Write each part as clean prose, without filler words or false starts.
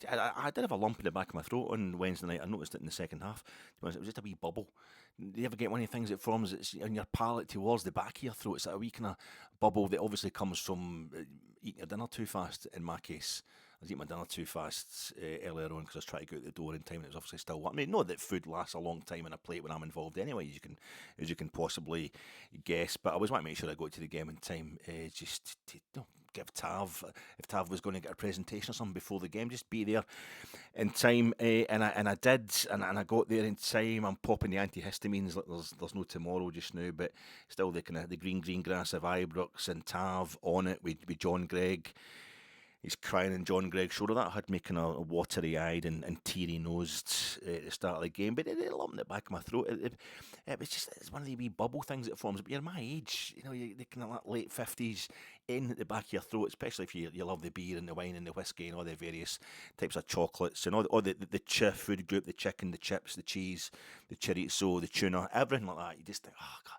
I did have a lump in the back of my throat on Wednesday night. I noticed it in the second half. To be honest, it was just a wee bubble. Do you ever get one of the things that forms it's on your palate towards the back of your throat? It's like a wee kind of bubble that obviously comes from eating your dinner too fast. In my case, I was eating my dinner too fast earlier on because I was trying to get out the door in time, and it was obviously still. I mean, not that food lasts a long time in a plate when I'm involved anyway, as you can possibly guess. But I was wanting to make sure I got to the game in time, just to give Tav, if Tav was going to get a presentation or something before the game, just be there in time, and I did, and I got there in time. I'm popping the antihistamines like there's no tomorrow just now, but still the kind of the green grass of Ibrox and Tav on it with John Gregg. He's crying on John Gregg's shoulder. That had me kind of watery-eyed and teary-nosed at the start of the game. But it lumped in the back of my throat. It was just, it's one of the wee bubble things that forms. But you're my age, the kind of like late 50s in at the back of your throat, especially if you love the beer and the wine and the whiskey and all the various types of chocolates and all the food group, the chicken, the chips, the cheese, the chorizo, the tuna, everything like that. You just think, oh, God.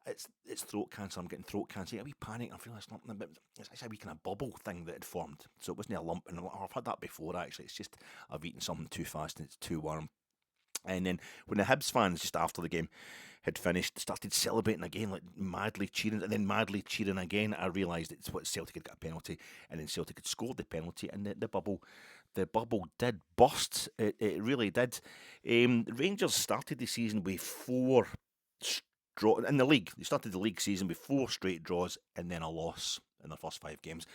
It's throat cancer. I'm getting throat cancer. A wee panic. I'm feeling something, but it's actually a wee kind of bubble thing that had formed. So it wasn't a lump. And I've had that before actually. It's just I've eaten something too fast and it's too warm. And then when the Hibs fans just after the game had finished started celebrating again, like madly cheering, and then madly cheering again, I realised it's what Celtic had got a penalty, and then Celtic had scored the penalty, and the bubble did burst. It really did. Rangers started the season with 4 draw in the league. They started the league season with 4 straight draws and then a loss in their first 5 games.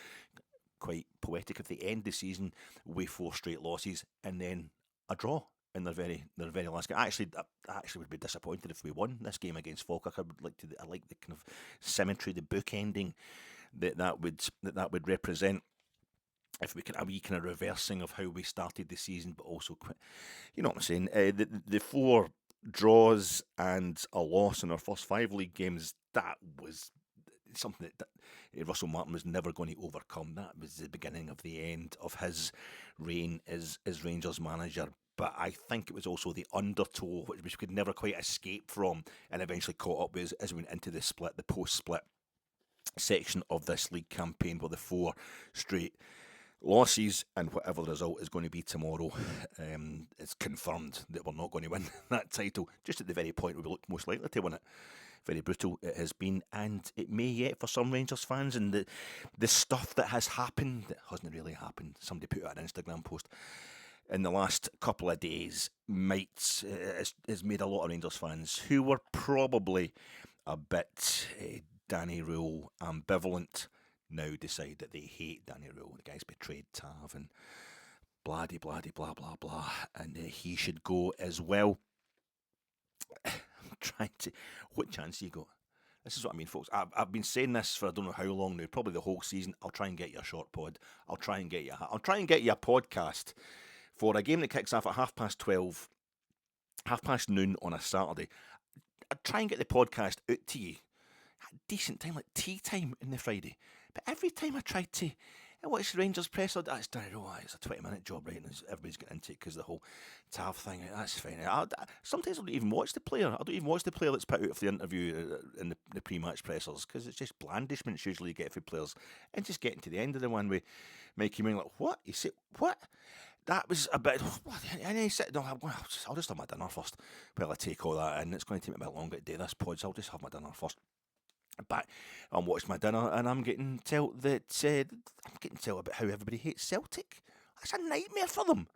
Quite poetic if they end the season with 4 straight losses and then a draw in their very last game. I actually would be disappointed if we won this game against Falkirk. I like the kind of symmetry, the bookending that would represent. If we can a wee kind of reversing of how we started the season, but also, you know what I'm saying. The 4 draws and a loss in our first 5 league games, that was something that Russell Martin was never going to overcome. That was the beginning of the end of his reign as Rangers manager. But I think it was also the undertow, which we could never quite escape from, and eventually caught up with as we went into the post-split section of this league campaign, where the 4 straight losses and whatever the result is going to be tomorrow, it's confirmed that we're not going to win that title just at the very point we look most likely to win it. Very brutal it has been, and it may yet for some Rangers fans. And the stuff that has happened that hasn't really happened. Somebody put out an Instagram post in the last couple of days has made a lot of Rangers fans who were probably a bit Danny Röhl ambivalent now decide that they hate Danny Röhl. The guy's betrayed Tav and blah blah blah blah blah, and he should go as well. I'm trying to. What chance you got? This is what I mean, folks. I've been saying this for I don't know how long now, probably the whole season. I'll try and get you a short pod. I'll try and get you a podcast for a game that kicks off at 12:30, 12:30 on a Saturday. I'll try and get the podcast out to you at a decent time, like tea time in the Friday. But every time I try to watch Rangers press, that's Danny Röhl. It's a 20-minute job, right? And everybody's getting into it because the whole Tav thing. That's fine. Sometimes I don't even watch the player. I don't even watch the player that's put out for the interview in the pre-match pressers, because it's just blandishments usually you get for players. And just getting to the end of the one with Mikey Moore, like, what? You say, what? That was a bit. And he said, no, I'll just have my dinner first. Well, I take all that in. It's going to take me a bit longer to do this pod, so I'll just have my dinner first. But I'm watching my dinner and I'm getting told about how everybody hates Celtic. That's a nightmare for them.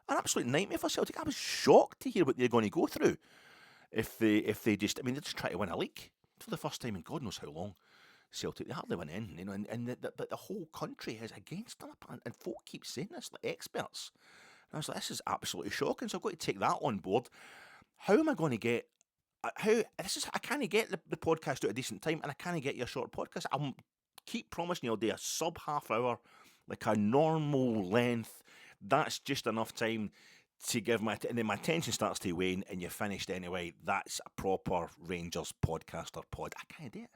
An absolute nightmare for Celtic. I was shocked to hear what they're going to go through if they just. I mean, they're just trying to win a league for the first time in God knows how long. Celtic, they hardly win in, and the whole country is against them, and folk keep saying this, like experts. And I was like, this is absolutely shocking. So I've got to take that on board. How am I going to get? I can't get the podcast at a decent time, and I can't get you a short podcast. I'll keep promising you I'll do a sub half hour, like a normal length. That's just enough time to give and then my attention starts to wane, and you're finished anyway. That's a proper Rangers podcaster pod. I can't do it.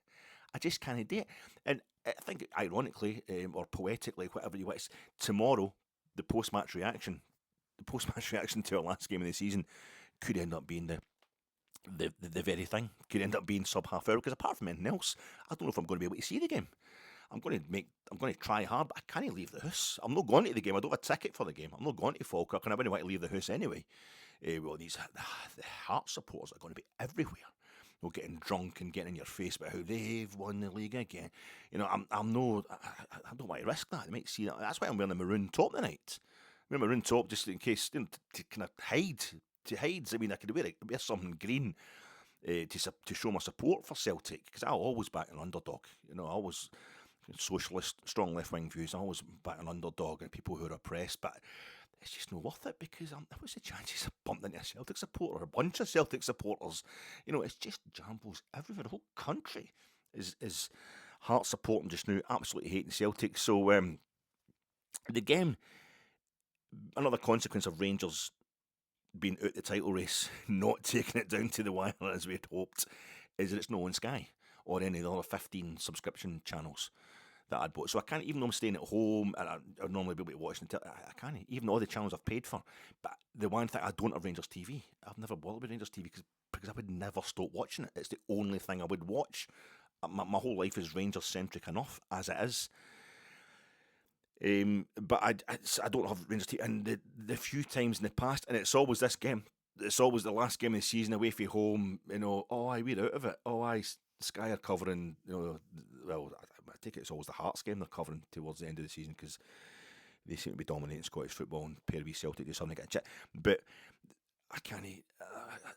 I just can't do it. And I think, ironically or poetically, whatever you want, tomorrow the post-match reaction to our last game of the season could end up being the very thing. Could end up being sub half hour, because apart from anything else, I don't know if I'm going to be able to see the game. I'm going to try hard, but I can't leave the house. I'm not going to the game. I don't have a ticket for the game. I'm not going to Falkirk, and I wouldn't want to leave the house anyway. Well, the Hearts supporters are going to be everywhere. You know, getting drunk and getting in your face about how they've won the league again. You know, I don't want to risk that. They might see that. That's why I'm wearing a maroon top tonight. I'm wearing a maroon top just in case, you know, to kind of hide. To hide. I mean, I could wear something green. To show my support for Celtic, because I'll always back an underdog. You know, I always socialist, strong left-wing views. I always back an underdog and people who are oppressed, but it's just not worth it because what's the chances of bumping into a Celtic supporter or a bunch of Celtic supporters? You know, it's just jambos everywhere. The whole country is Hearts supporting just now, absolutely hating Celtic. So the game, another consequence of Rangers being out the title race, not taking it down to the wire as we had hoped, is that it's not on Sky or any of the other 15 subscription channels that I'd bought. So I can't, even though I'm staying at home and I'd normally be able to watch until I can't, even all the channels I've paid for. But the one thing, I don't have Rangers TV. I've never bothered with Rangers TV because I would never stop watching it. It's the only thing I would watch. My whole life is Rangers centric enough as it is. But I don't have Rangers TV, and the few times in the past, and it's always this game. It's always the last game of the season away from home. You know, we're out of it. Sky are covering. You know, well, I take it it's always the Hearts game they're covering towards the end of the season because they seem to be dominating Scottish football, and pair of Celtic do something to get a chit. But I can't.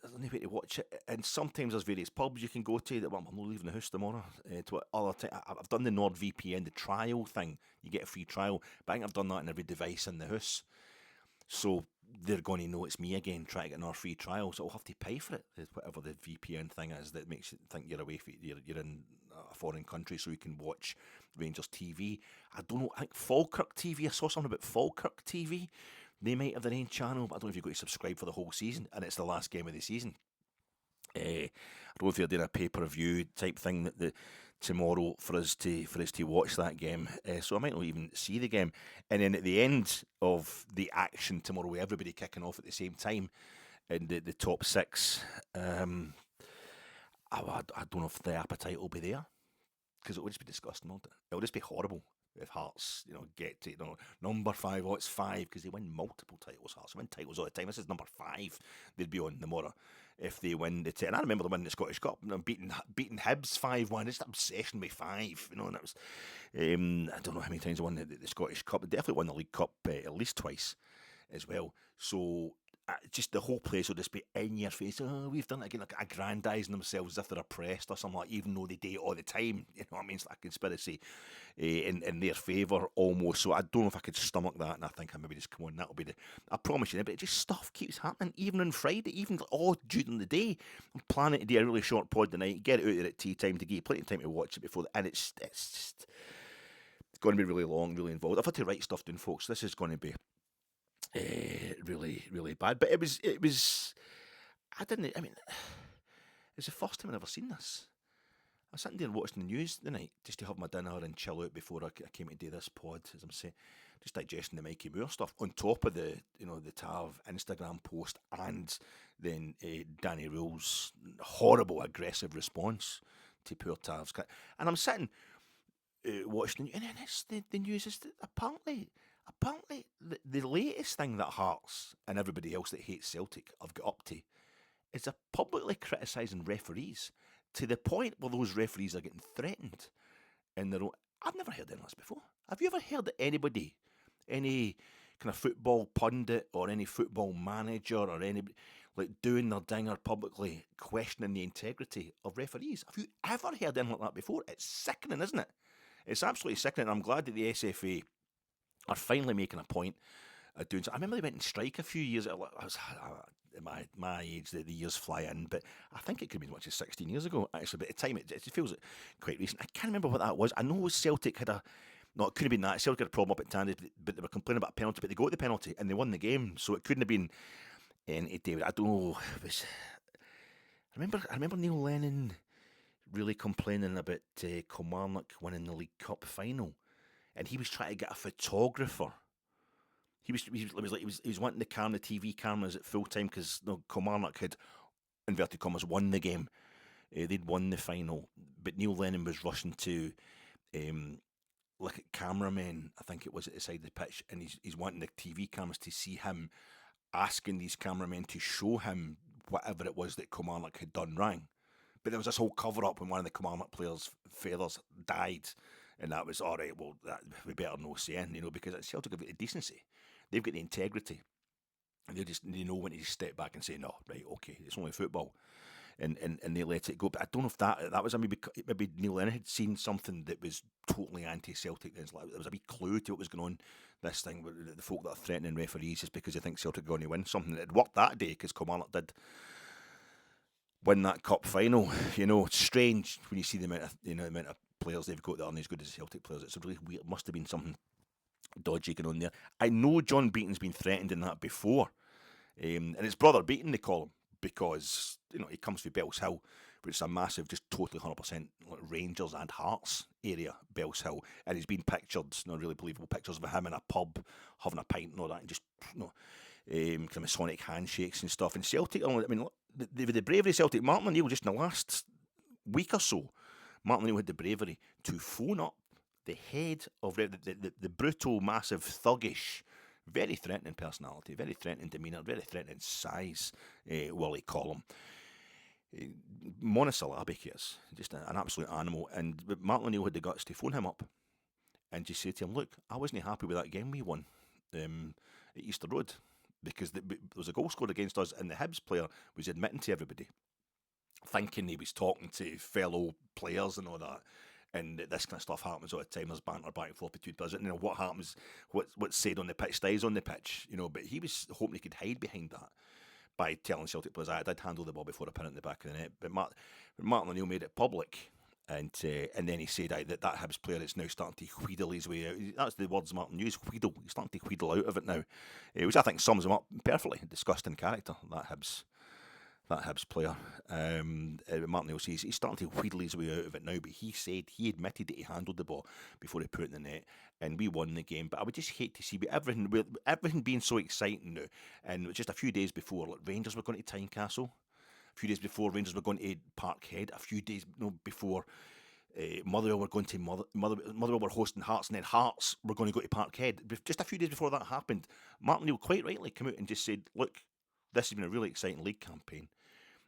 There's no way to watch it, and sometimes there's various pubs you can go to. That I'm not leaving the house tomorrow. To other I've done the NordVPN, the trial thing. You get a free trial, but I think I've done that in every device in the house. So they're going to know it's me again trying to get another free trial. So I'll have to pay for it, whatever the VPN thing is that makes you think you're away. You're in a foreign country, so you can watch Rangers TV. I don't know. I think Falkirk TV. I saw something about Falkirk TV. They might have their own channel, but I don't know if you've got to subscribe for the whole season, and it's the last game of the season. I don't know if they're doing a pay-per-view type thing tomorrow for us to watch that game. So I might not even see the game. And then at the end of the action tomorrow, with everybody kicking off at the same time in the top six, I don't know if the appetite will be there because it will just be disgusting, won't it? It will just be horrible. If Hearts, get to number 5, it's 5 because they win multiple titles. Hearts win titles all the time. This is number 5 they'd be on tomorrow if they win the 10. I remember them winning the Scottish Cup, beating Hibs 5-1. It's an obsession with 5, and that was. I don't know how many times they won the Scottish Cup. They definitely won the League Cup at least twice as well. So. Just the whole place will just be in your face. Oh, we've done it again, like aggrandising themselves as if they're oppressed or something like. Even though they do it all the time, you know what I mean? It's like a conspiracy in their favour almost. So I don't know if I could stomach that, and I think I maybe just come on. That'll be I promise you. But just stuff keeps happening, even on Friday, even all during the day. I'm planning to do a really short pod tonight. Get it out there at tea time to give you plenty of time to watch it before, and it's just going to be really long, really involved. I've had to write stuff down, folks. This is going to be. Really, really bad. But it was. It's the first time I've ever seen this. I was sitting there watching the news tonight just to have my dinner and chill out before I came to do this pod, as I'm saying, just digesting the Mikey Moore stuff on top of the Tav Instagram post and then Danny Röhl's horrible aggressive response to poor Tav's. And I'm sitting watching, and then the news is that apparently the latest thing that Hearts and everybody else that hates Celtic have got up to is they're publicly criticising referees to the point where those referees are getting threatened in their own. I've never heard any of this before. Have you ever heard anybody, any kind of football pundit or any football manager or anybody like doing their dinger publicly questioning the integrity of referees? Have you ever heard anything like that before? It's sickening, isn't it? It's absolutely sickening. I'm glad that the SFA are finally making a point of doing so. I remember they went on strike a few years ago. I was at my age, the years fly in, but I think it could be as much as 16 years ago, actually. But at the time, it feels quite recent. I can't remember what that was. I know Celtic had no, it couldn't have been that. Celtic had a problem up at Tandy, but they were complaining about a penalty, but they got the penalty and they won the game, so it couldn't have been any David. I don't know. I remember Neil Lennon really complaining about Kilmarnock winning the League Cup final. And he was trying to get a photographer. He was wanting the TV cameras at full time because Kilmarnock had, inverted commas, won the game. They'd won the final, but Neil Lennon was rushing to like cameramen, I think it was at the side of the pitch, and he's wanting the TV cameras to see him, asking these cameramen to show him whatever it was that Kilmarnock had done wrong. But there was this whole cover-up when one of the Kilmarnock players' fathers died, and that was, all right, well, we better no saying, because Celtic have got the decency. They've got the integrity. And they know when to step back and say, no, right, okay, it's only football. And they let it go. But I don't know if that was maybe Neil Lennon had seen something that was totally anti-Celtic. There was a wee clue to what was going on. This thing with the folk that are threatening referees just because they think Celtic are going to win something. It worked that day because Kilmarnock did win that cup final. It's strange when you see the amount of players they've got that aren't as good as the Celtic players. It's really weird. It must have been something dodgy going on there. I know John Beaton's been threatened in that before, and his brother Beaton, they call him, because he comes from Bells Hill, which is a massive, just totally 100% Rangers and Hearts area, Bells Hill, and he's been pictured, really believable pictures of him in a pub having a pint and all that, and just kind of Masonic handshakes and stuff. And Celtic, the bravery of Celtic, Martin O'Neill, just in the last week or so, Martin O'Neill had the bravery to phone up the head of the brutal, massive, thuggish, very threatening personality, very threatening demeanour, very threatening size, Willie Collum. Monosyllabic he is, just an absolute animal. And Martin O'Neill had the guts to phone him up and just say to him, look, I wasn't happy with that game we won at Easter Road, because there was a goal scored against us and the Hibs player was admitting to everybody, thinking he was talking to fellow players and all that. And this kind of stuff happens all the time. There's banter back and forth between players. And what happens, what's said on the pitch stays on the pitch. But he was hoping he could hide behind that by telling Celtic players, I did handle the ball before I put it in the back of the net. But Martin O'Neill made it public. And then he said that Hibs player is now starting to wheedle his way out. That's the words Martin used, wheedle. He's starting to wheedle out of it now. Which I think sums him up perfectly. Disgusting character, that Hibs player. Martin O'Neill says he's starting to wheedle his way out of it now, but he admitted that he handled the ball before he put it in the net, and we won the game. But I would just hate to see everything being so exciting now, and just a few days before, Rangers were going to Tynecastle, a few days before Rangers were going to Parkhead, a few days before Motherwell were going to Motherwell were hosting Hearts, and then Hearts were going to go to Parkhead. Just a few days before that happened, Martin O'Neill quite rightly came out and just said, look, this has been a really exciting league campaign.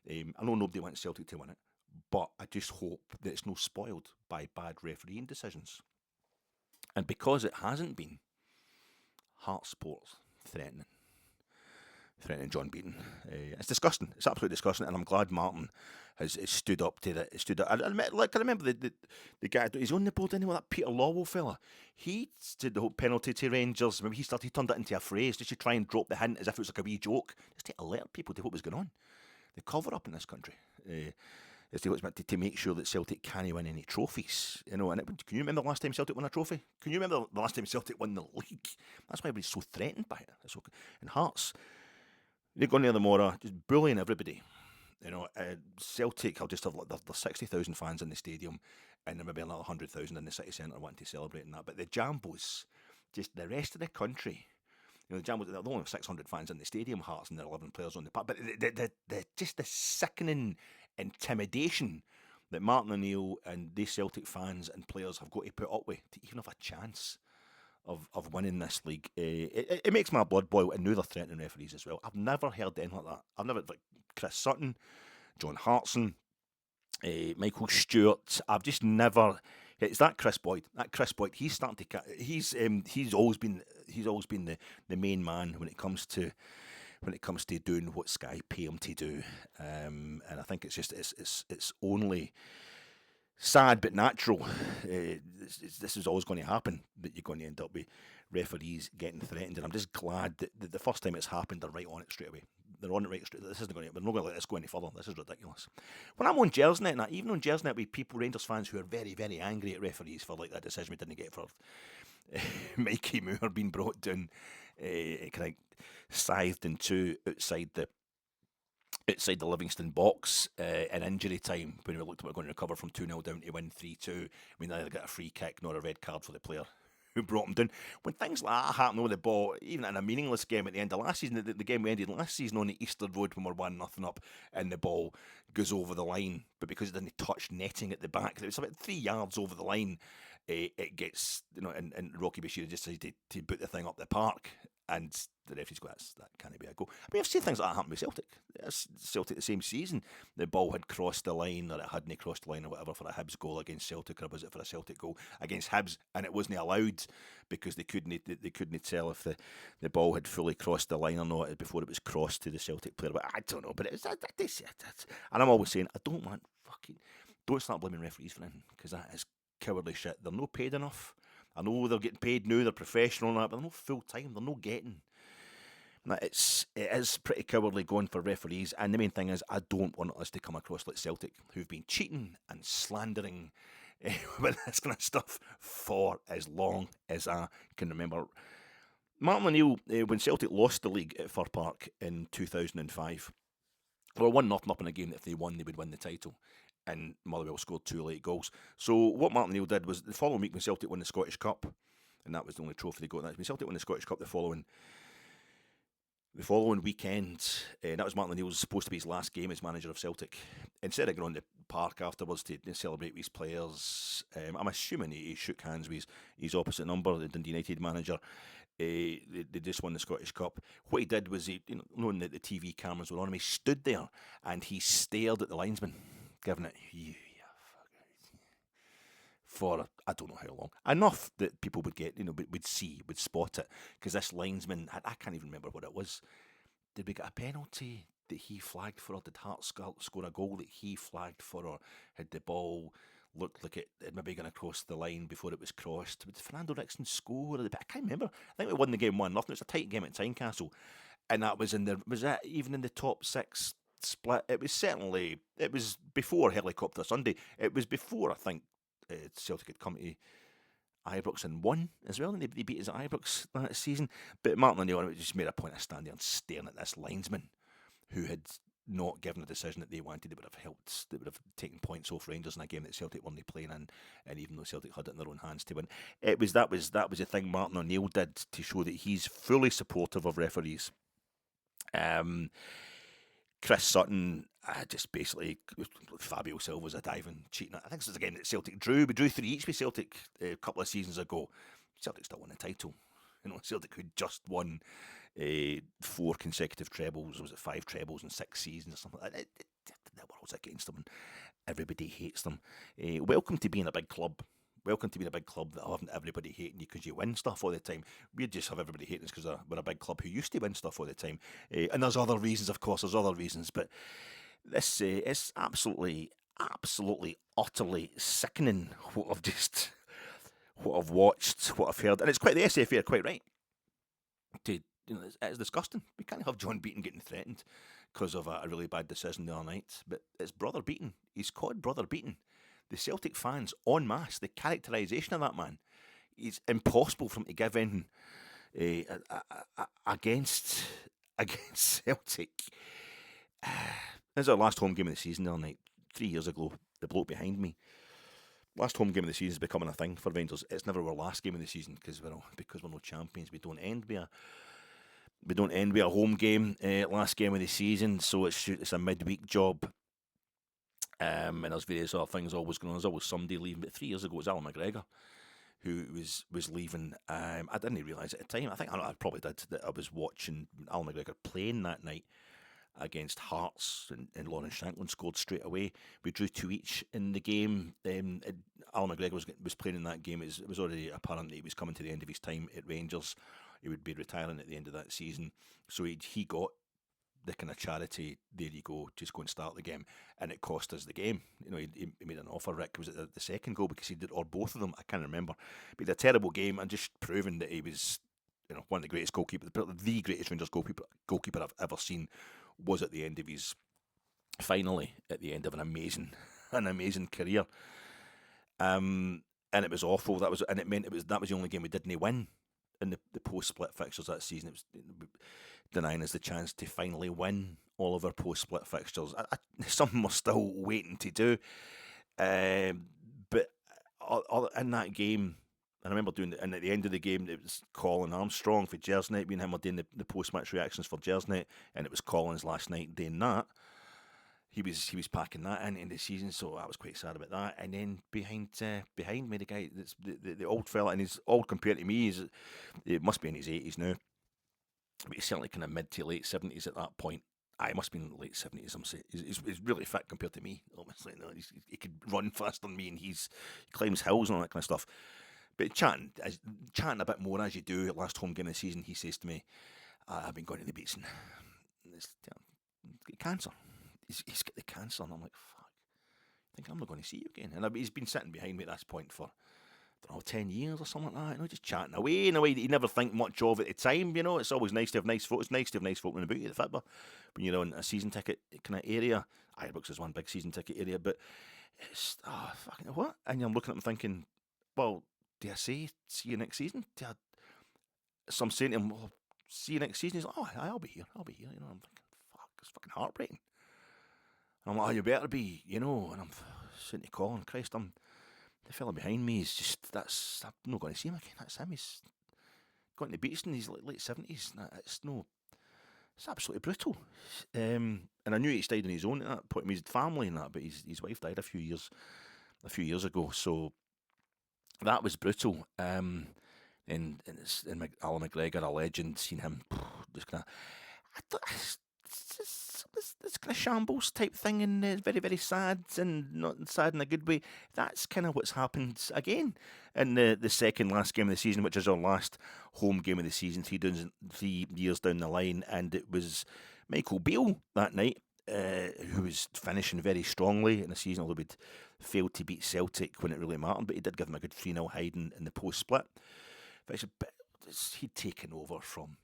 I know nobody wants Celtic to win it, but I just hope that it's not spoiled by bad refereeing decisions. And because it hasn't been, Hearts sports threatening John Beaton. It's disgusting. It's absolutely disgusting, and I'm glad Martin has stood up to that. I remember the guy. He's on the board anyway. That Peter Lawwell fella. He did the whole penalty to Rangers. Maybe he turned that into a phrase just to try and drop the hint as if it was like a wee joke, just to alert people to what was going on. The cover up in this country. Is to make sure that Celtic can't win any trophies. And can you remember the last time Celtic won a trophy? Can you remember the last time Celtic won the league? That's why everybody's so threatened by it. And Hearts, they're going near the Mora, just bullying everybody. Celtic will just have there's 60,000 fans in the stadium, and there may be another 100,000 in the city centre wanting to celebrate in that. But the Jambos, just the rest of the country, the Jambos, there are only 600 fans in the stadium, Hearts, and there are 11 players on the park. But just the sickening intimidation that Martin O'Neill and these Celtic fans and players have got to put up with to even have a chance of winning this league, it makes my blood boil. And now they're threatening referees as well. I've never heard anything like that. I've never, like Chris Sutton, John Hartson, Michael Stewart. I've just never. It's that Chris Boyd. He's starting to. He's always been the main man when it comes to doing what Sky pay him to do. And I think it's just it's only sad but natural. This is always going to happen, that you're going to end up with referees getting threatened. And I'm just glad that the first time it's happened, they're right on it straight away. They're on it right straight. This isn't going to. We're not going to let this go any further. This is ridiculous. When I'm on Gersnet, even on Gersnet with people, Rangers fans who are very, very angry at referees for that decision we didn't get for Mikey Moore being brought down, kind of scythed in two outside the Livingston box in injury time, when we looked like we were going to recover from 2-0 down to win 3-2. We neither got a free kick nor a red card for the player who brought him down. When things like that happen with the ball, even in a meaningless game at the end of last season, the game we ended last season on the Easter Road when we're 1-0 up and the ball goes over the line, but because it didn't touch netting at the back, it was about 3 yards over the line, it gets, and Rocky Bashir just decided to put the thing up the park, and the referees go, that can't be a goal. I mean, I've seen things like that happen with Celtic. Celtic the same season, the ball had crossed the line, or it hadn't crossed the line, or whatever, for a Hibs goal against Celtic, or was it for a Celtic goal against Hibs, and it wasn't allowed because they couldn't tell if the ball had fully crossed the line or not before it was crossed to the Celtic player. But I don't know. But it's and I'm always saying, don't start blaming referees for anything, because that is cowardly shit. They're not paid enough. I know they're getting paid now, they're professional and that, but they're not full time, they're not getting. It is pretty cowardly going for referees, and the main thing is, I don't want us to come across like Celtic, who've been cheating and slandering with this kind of stuff for as long as I can remember. Martin O'Neill, when Celtic lost the league at FOR Park in 2005, they were 1-0 up in a game that if they won, they would win the title. And Motherwell scored 2 late goals. So what Martin O'Neill did was, the following week when Celtic won the Scottish Cup, and that was the only trophy they got. When Celtic won the Scottish Cup the following weekend, that was Martin O'Neill's supposed to be his last game as manager of Celtic. Instead of going on the park afterwards to celebrate with his players, I'm assuming he shook hands with his opposite number, the Dundee United manager. They just won the Scottish Cup. What he did was, knowing that the TV cameras were on him, he stood there and he stared at the linesman, giving it for I don't know how long. Enough that people would get, would spot it. Because this linesman, I can't even remember what it was. Did we get a penalty that he flagged for, or did Hearts score a goal that he flagged for, or had the ball looked like it had maybe gone across the line before it was crossed? Did Fernando Rickson score? I can't remember. I think we won the game 1-0. It was a tight game at Tynecastle. And that was was that even in the top 6 split? It was before Helicopter Sunday. It was before, I think, Celtic had come to Ibrox and won as well, and they beat us at Ibrox that season. But Martin O'Neill just made a point of standing there and staring at this linesman who had not given a decision that they wanted. That would have helped, that would have taken points off Rangers in a game that Celtic weren't playing in, and even though Celtic had it in their own hands to win, that was the thing Martin O'Neill did to show that he's fully supportive of referees. Chris Sutton, just basically, Fabio Silva's a diving, cheating. I think this is a game that Celtic drew. We drew 3 each with Celtic a couple of seasons ago. Celtic still won the title. Celtic who just won 4 consecutive trebles. Was it 5 trebles in 6 seasons or something like that? The world's against them, and everybody hates them. Welcome to being a big club. Welcome to being a big club that haven't everybody hating you because you win stuff all the time. We just have everybody hating us because we're a big club who used to win stuff all the time. And there's other reasons, of course, but this is absolutely, utterly sickening what I've watched, what I've heard. And it's quite, the SFA are quite right. It's disgusting. We can't have John Beaton getting threatened because of a really bad decision the other night. But it's Brother Beaton. He's called Brother Beaton. The Celtic fans, en masse, the characterisation of that man, is impossible for him to give in against Celtic. This is our last home game of the season the other night, 3 years ago. The bloke behind me. Last home game of the season is becoming a thing for Rangers. It's never our last game of the season because we're no champions. We don't end with a home game. Last game of the season, so it's a midweek job. And there's various other things always going on. There's always somebody leaving. But 3 years ago, it was Alan McGregor who was leaving. I didn't realise at the time. I probably did, that I was watching Alan McGregor playing that night against Hearts, and Lawrence Shanklin scored straight away. We drew 2 each in the game. Alan McGregor was playing in that game. It was already apparent that he was coming to the end of his time at Rangers. He would be retiring at the end of that season. So he got the kind of charity, there you go, just go and start the game, and it cost us the game. He made an offer. Rick, was it the second goal because he did, or both of them? I can't remember. But he had a terrible game, and just proving that he was, one of the greatest goalkeepers, the greatest Rangers goalkeeper I've ever seen, was at the end of his, finally at the end of an amazing career. And it was awful. That was the only game we didn't win in the post-split fixtures that season. It was denying us the chance to finally win all of our post-split fixtures. Something we're still waiting to do. But in that game, and I remember doing it, and at the end of the game, it was Colin Armstrong for Jersnet. Me and him were doing the post-match reactions for Jersnet, and it was Colin's last night doing that. he was packing that in the season, so I was quite sad about that. And then behind me, the guy that's the old fella, and he's old compared to me. It must be in his 80s now, but he's certainly kind of mid to late 70s at that point. He must be in the late 70s. I'm saying he's really fit compared to me. Obviously, he could run faster than me, and he climbs hills and all that kind of stuff. But chatting a bit more as you do at last home game of the season, he says to me, "I've been going to the beach and he's got cancer. He's got the cancer," and I'm like, "Fuck, I think I'm not going to see you again." And he's been sitting behind me at this point for, I don't know, 10 years or something like that, just chatting away in a way that you never think much of at the time, It's always nice to have nice photos, nice to have nice folk in about you, the fit, but when you're in a season ticket kind of area, Ibrox is one big season ticket area, but it's, fucking what? And I'm looking at him thinking, well, do I say, see you next season? So I'm saying to him, well, see you next season. He's like, oh, I'll be here. I'm thinking, fuck, it's fucking heartbreaking. And I'm like, oh, you better be, And I'm saying to Colin, Christ, the fella behind me is just, I'm not going to see him again. That's him. He's going to the beach in his late 70s. It's absolutely brutal. And I knew he stayed on his own at that point. His family and that, but his wife died a few years ago. So that was brutal. And Alan McGregor, a legend, seen him just kind of, it's kind of shambles type thing, and it's very, very sad, and not sad in a good way. That's kind of what's happened again in the second last game of the season, which is our last home game of the season, 3 years down the line, and it was Michael Beale that night, who was finishing very strongly in the season, although he'd failed to beat Celtic when it really mattered, but he did give them a good 3-0 hiding in the post-split. But he'd taken over from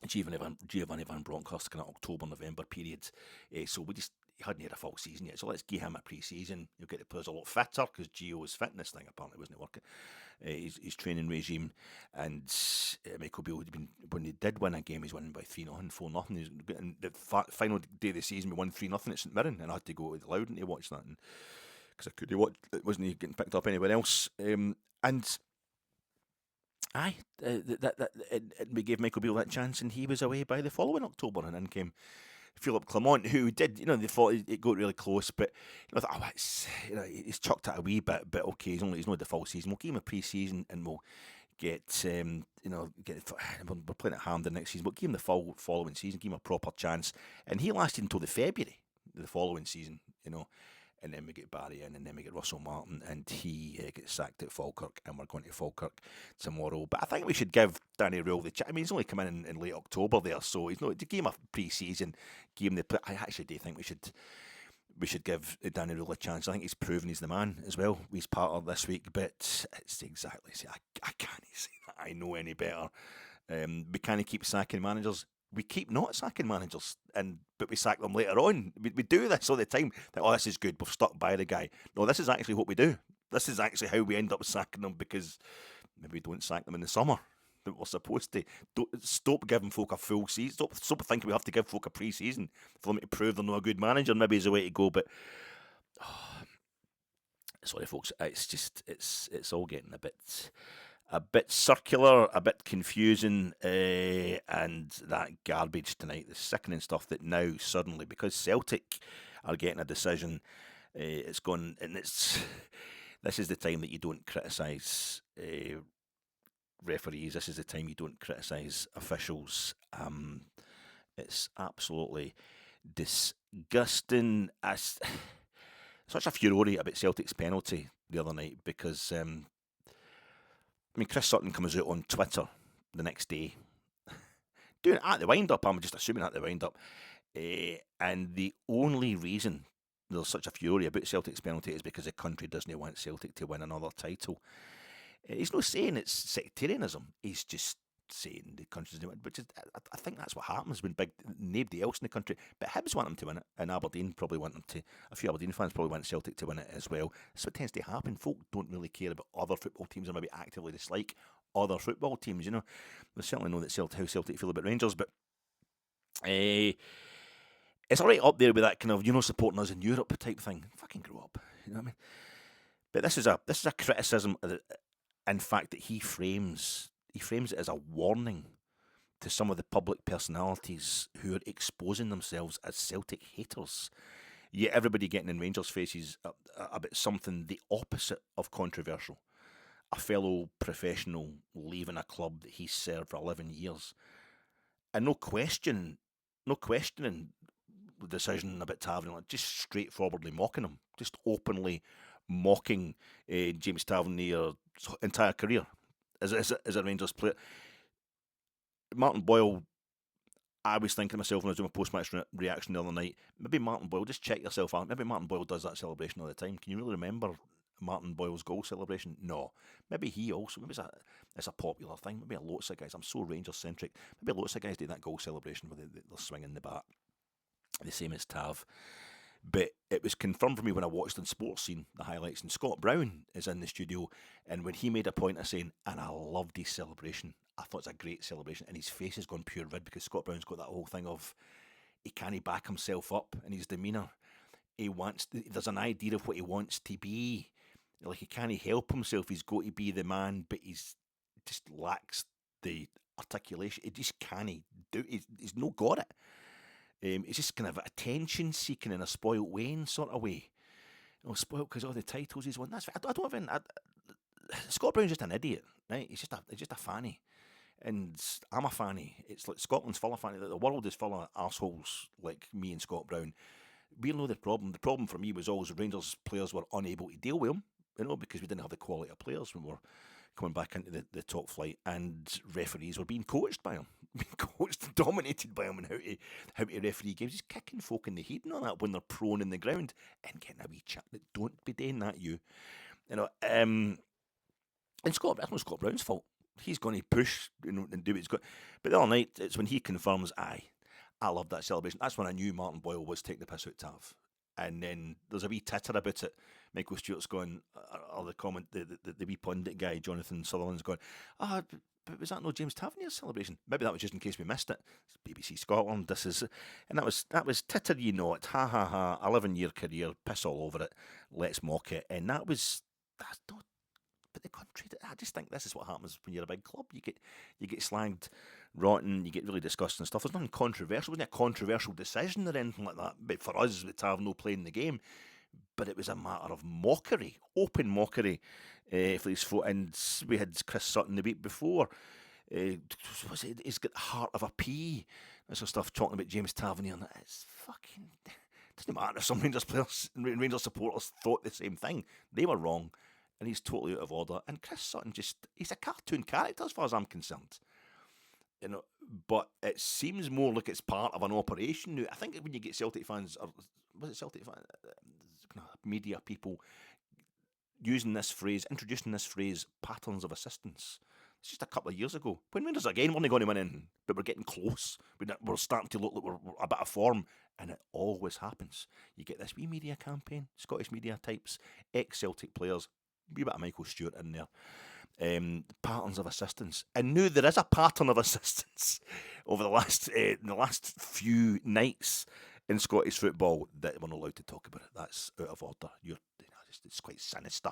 Giovanni Van Bronckhorst kind of October-November period. So he hadn't had a full season yet. So let's give him a pre-season. You'll get the players a lot fitter because Gio's fitness thing apparently wasn't working. His training regime, and Michael Beale had been, when he did win a game, he's winning by 3-0, 4-0. And the final day of the season, we won 3-0 at St Mirren, and I had to go to the Loudon to watch that because I couldn't watch. It wasn't getting picked up anywhere else. We gave Michael Beale that chance, and he was away by the following October, and then came Philip Clement, who did, they thought it got really close, but he's chucked it a wee bit, but okay, he's not the full season. We'll give him a pre-season, and we'll we're playing at Hampden next season. We'll give him the following season, give him a proper chance, and he lasted until the February the following season, And then we get Barry in, and then we get Russell Martin, and he gets sacked at Falkirk, and we're going to Falkirk tomorrow. But I think we should give Danny Röhl the chance. I mean, he's only come in late October there, so he's not to give him a pre-season, give him I actually do think we should give Danny Röhl a chance. I think he's proven he's the man as well. He's part of this week, but it's exactly. I can't say that I know any better. We can't keep sacking managers. We keep not sacking managers, but we sack them later on. We do this all the time. This is good. We've stuck by the guy. No, this is actually what we do. This is actually how we end up sacking them, because maybe we don't sack them in the summer that we're supposed to. Stop giving folk a full season. Stop thinking we have to give folk a pre-season for them to prove they're not a good manager. Maybe is the way to go, but sorry, folks. It's just it's all getting a bit circular, a bit confusing, and that garbage tonight, the sickening stuff that now suddenly, because Celtic are getting a decision, it's gone, and this is the time that you don't criticise referees. This is the time you don't criticise officials. It's absolutely disgusting. Such a furore about Celtic's penalty the other night, because Chris Sutton comes out on Twitter the next day, doing it at the wind-up. I'm just assuming at the wind-up. And the only reason there's such a fury about Celtic's penalty is because the country doesn't want Celtic to win another title. He's not saying it's sectarianism. He's just saying the country doesn't win. Which is, I think that's what happens when nobody else in the country, but Hibs want them to win it, and Aberdeen probably want them to. A few Aberdeen fans probably want Celtic to win it as well. That's what tends to happen. Folk don't really care about other football teams, or maybe actively dislike other football teams. They certainly know that how Celtic feel about Rangers, but it's all right up there with that kind of supporting us in Europe type thing. Fucking grow up, you know what I mean? But this is a criticism, in fact, that he frames it as a warning to some of the public personalities who are exposing themselves as Celtic haters. Yet everybody getting in Rangers' faces about something the opposite of controversial. A fellow professional leaving a club that he's served for 11 years. And no questioning the decision about Tavernier, just straightforwardly mocking him, just openly mocking James Tavernier's entire career as a Rangers player. Martin Boyle, I was thinking to myself when I was doing my post-match reaction the other night, maybe Martin Boyle, just check yourself out, maybe Martin Boyle does that celebration all the time. Can you really remember Martin Boyle's goal celebration? No. Maybe he also, maybe it's a popular thing, maybe lots of guys, I'm so Rangers-centric, maybe lots of guys do that goal celebration where they're swinging the bat, the same as Tav. But it was confirmed for me when I watched on Sports Scene, the highlights, and Scott Brown is in the studio, and when he made a point of saying, and I loved his celebration, I thought it's a great celebration, and his face has gone pure red because Scott Brown's got that whole thing of he can't back himself up in his demeanour. There's an idea of what he wants to be. Like, he can't help himself, he's got to be the man, but he's just lacks the articulation. He just can't do it. He's not got it. It's just kind of attention seeking in a spoilt Wayne sort of way. Spoilt because all the titles he's won. That's I don't even. Scott Brown's just an idiot, right? He's just a fanny, and I'm a fanny. It's like Scotland's full of fanny. The world is full of arseholes like me and Scott Brown. We know the problem. The problem for me was always Rangers players were unable to deal with him, because we didn't have the quality of players when we were coming back into the top flight, and referees were being coached by him, dominated by him, and how to referee games. He's kicking folk in the head and all that when they're prone in the ground and getting a wee chat. Don't be doing that, and it's not Scott Brown's fault. He's going to push and do what he's got. But the other night, it's when he confirms, I love that celebration. That's when I knew Martin Boyle was taking the piss out Tav. And then there's a wee titter about it. Michael Stewart's going, or the comment, the wee pundit guy, Jonathan Sutherland's going, but was that no James Tavernier's celebration? Maybe that was just in case we missed it. It's BBC Scotland. And that was titter ye not, ha ha ha, 11-year career, piss all over it, let's mock it. And that's not. But the country, I just think this is what happens when you're a big club. You get slagged rotten, you get really disgusting stuff. There's nothing controversial. It wasn't a controversial decision or anything like that. But for us, with Tav no playing the game, but it was a matter of mockery, open mockery for these folk. And we had Chris Sutton the week before. He's got the heart of a pea. That sort of stuff, talking about James Tavernier. And it's fucking, doesn't matter if some Rangers players and Rangers supporters thought the same thing. They were wrong. And he's totally out of order. And Chris Sutton he's a cartoon character as far as I'm concerned. But it seems more like it's part of an operation now. I think when you get Celtic fans, or was it Celtic fans, media people, introducing this phrase, patterns of assistance. It's just a couple of years ago. When Rangers again weren't going to win in, but we're getting close. We're starting to look like we're a bit of form. And it always happens. You get this wee media campaign, Scottish media types, ex-Celtic players, wee bit of Michael Stewart in there. Patterns of assistance. And now there is a pattern of assistance over the last few nights in Scottish football that we're not allowed to talk about it. That's out of order. It's quite sinister.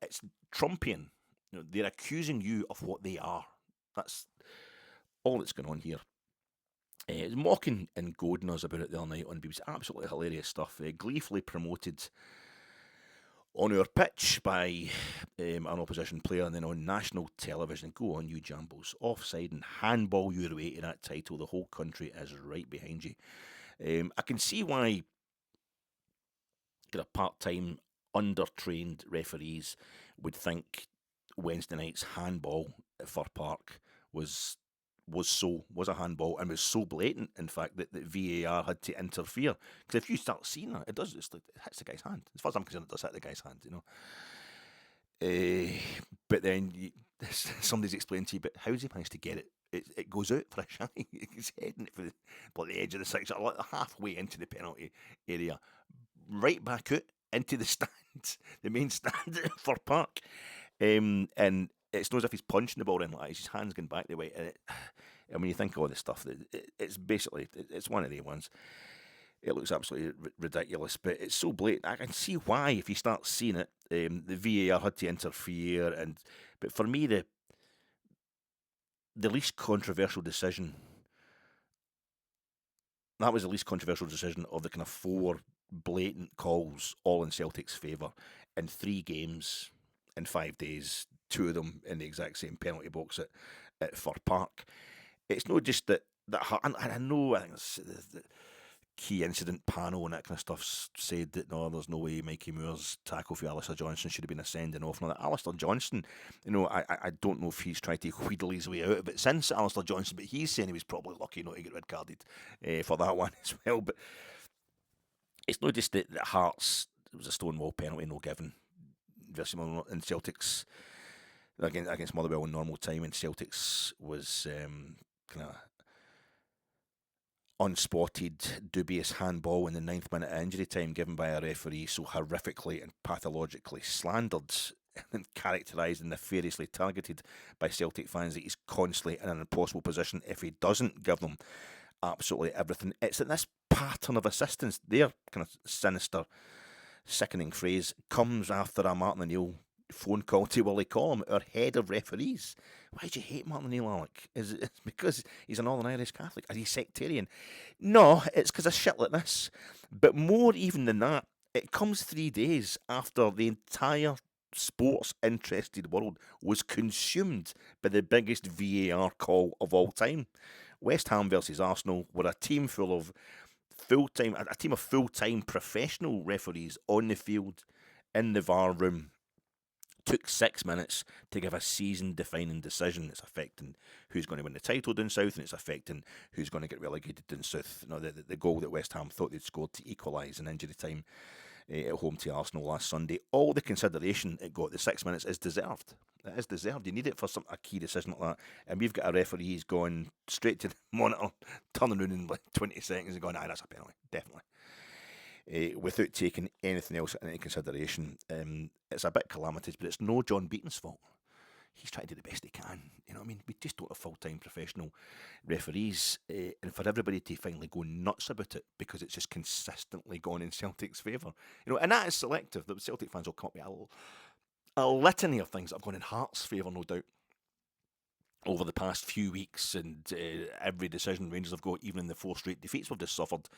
It's Trumpian. They're accusing you of what they are. That's all that's going on here. It's mocking and goading us about it the other night on BBC. Absolutely hilarious stuff. Gleefully promoted on our pitch by an opposition player, and then on national television. Go on, you JAMBOS. Offside and handball your way to that title. The whole country is right behind you. I can see why part-time, under-trained referees would think Wednesday night's handball at FOR Park was a handball, and was so blatant, in fact, that VAR had to interfere. Because if you start seeing that, it hits the guy's hand. As far as I'm concerned, it does hit the guy's hand, But then somebody's explained to you, but how does he manage to get it? It goes out for a shy. He's heading it for the edge of the six, like halfway into the penalty area, right back out into the stand, the main stand at FOR Park. And it's not as if he's punching the ball in, like his hand's going back the way. And when you think of all this stuff, it's basically, it's one of the ones. It looks absolutely ridiculous, but it's so blatant. I can see why, if you start seeing it, the VAR had to interfere. But for me, the least controversial decision. That was the least controversial decision of the kind of 4 blatant calls, all in Celtic's favour, in 3 games in 5 days, 2 of them in the exact same penalty box at FOR Park. It's not just that and I know, I think the key incident panel and that kind of stuff said that no, there's no way Mikey Moore's tackle for Alistair Johnston should have been a sending off. Now, Alistair Johnston, I don't know if he's tried to wheedle his way out of it since Alistair Johnston, but he's saying he was probably lucky not to get red carded for that one as well. But it's not just that Hearts, it was a Stonewall penalty, no given, and Celtic's against Motherwell in normal time, and Celtic's was kind of unspotted, dubious handball in the 9th minute of injury time given by a referee so horrifically and pathologically slandered and characterised and nefariously targeted by Celtic fans that he's constantly in an impossible position if he doesn't give them absolutely everything. It's that this pattern of assistance, their kind of sinister, sickening phrase, comes after a Martin O'Neill phone call to Willie Collum, our head of referees. Why do you hate Martin O'Neill, Alec? Is it because he's a Northern Irish Catholic? Are you sectarian? No, it's because of shit like this. But more even than that, it comes 3 days after the entire sports-interested world was consumed by the biggest VAR call of all time. West Ham versus Arsenal were a team of full-time professional referees on the field, in the VAR room. Took 6 minutes to give a season-defining decision. It's affecting who's going to win the title down south, and it's affecting who's going to get relegated down south. The goal that West Ham thought they'd scored to equalise in injury time at home to Arsenal last Sunday. All the consideration it got, the 6 minutes, is deserved. It is deserved. You need it for a key decision like that. And we've got a referee who's gone straight to the monitor, turning around in like 20 seconds and going, aye, that's a penalty, definitely. Without taking anything else into consideration. It's a bit calamitous, but it's no John Beaton's fault. He's trying to do the best he can. You know what I mean? We just don't have full-time professional referees. And for everybody to finally go nuts about it because it's just consistently gone in Celtic's favour. And that is selective. The Celtic fans will come up with a litany of things that have gone in Hearts' favour, no doubt, over the past few weeks. And every decision Rangers have got, even in the 4 straight defeats we've just suffered,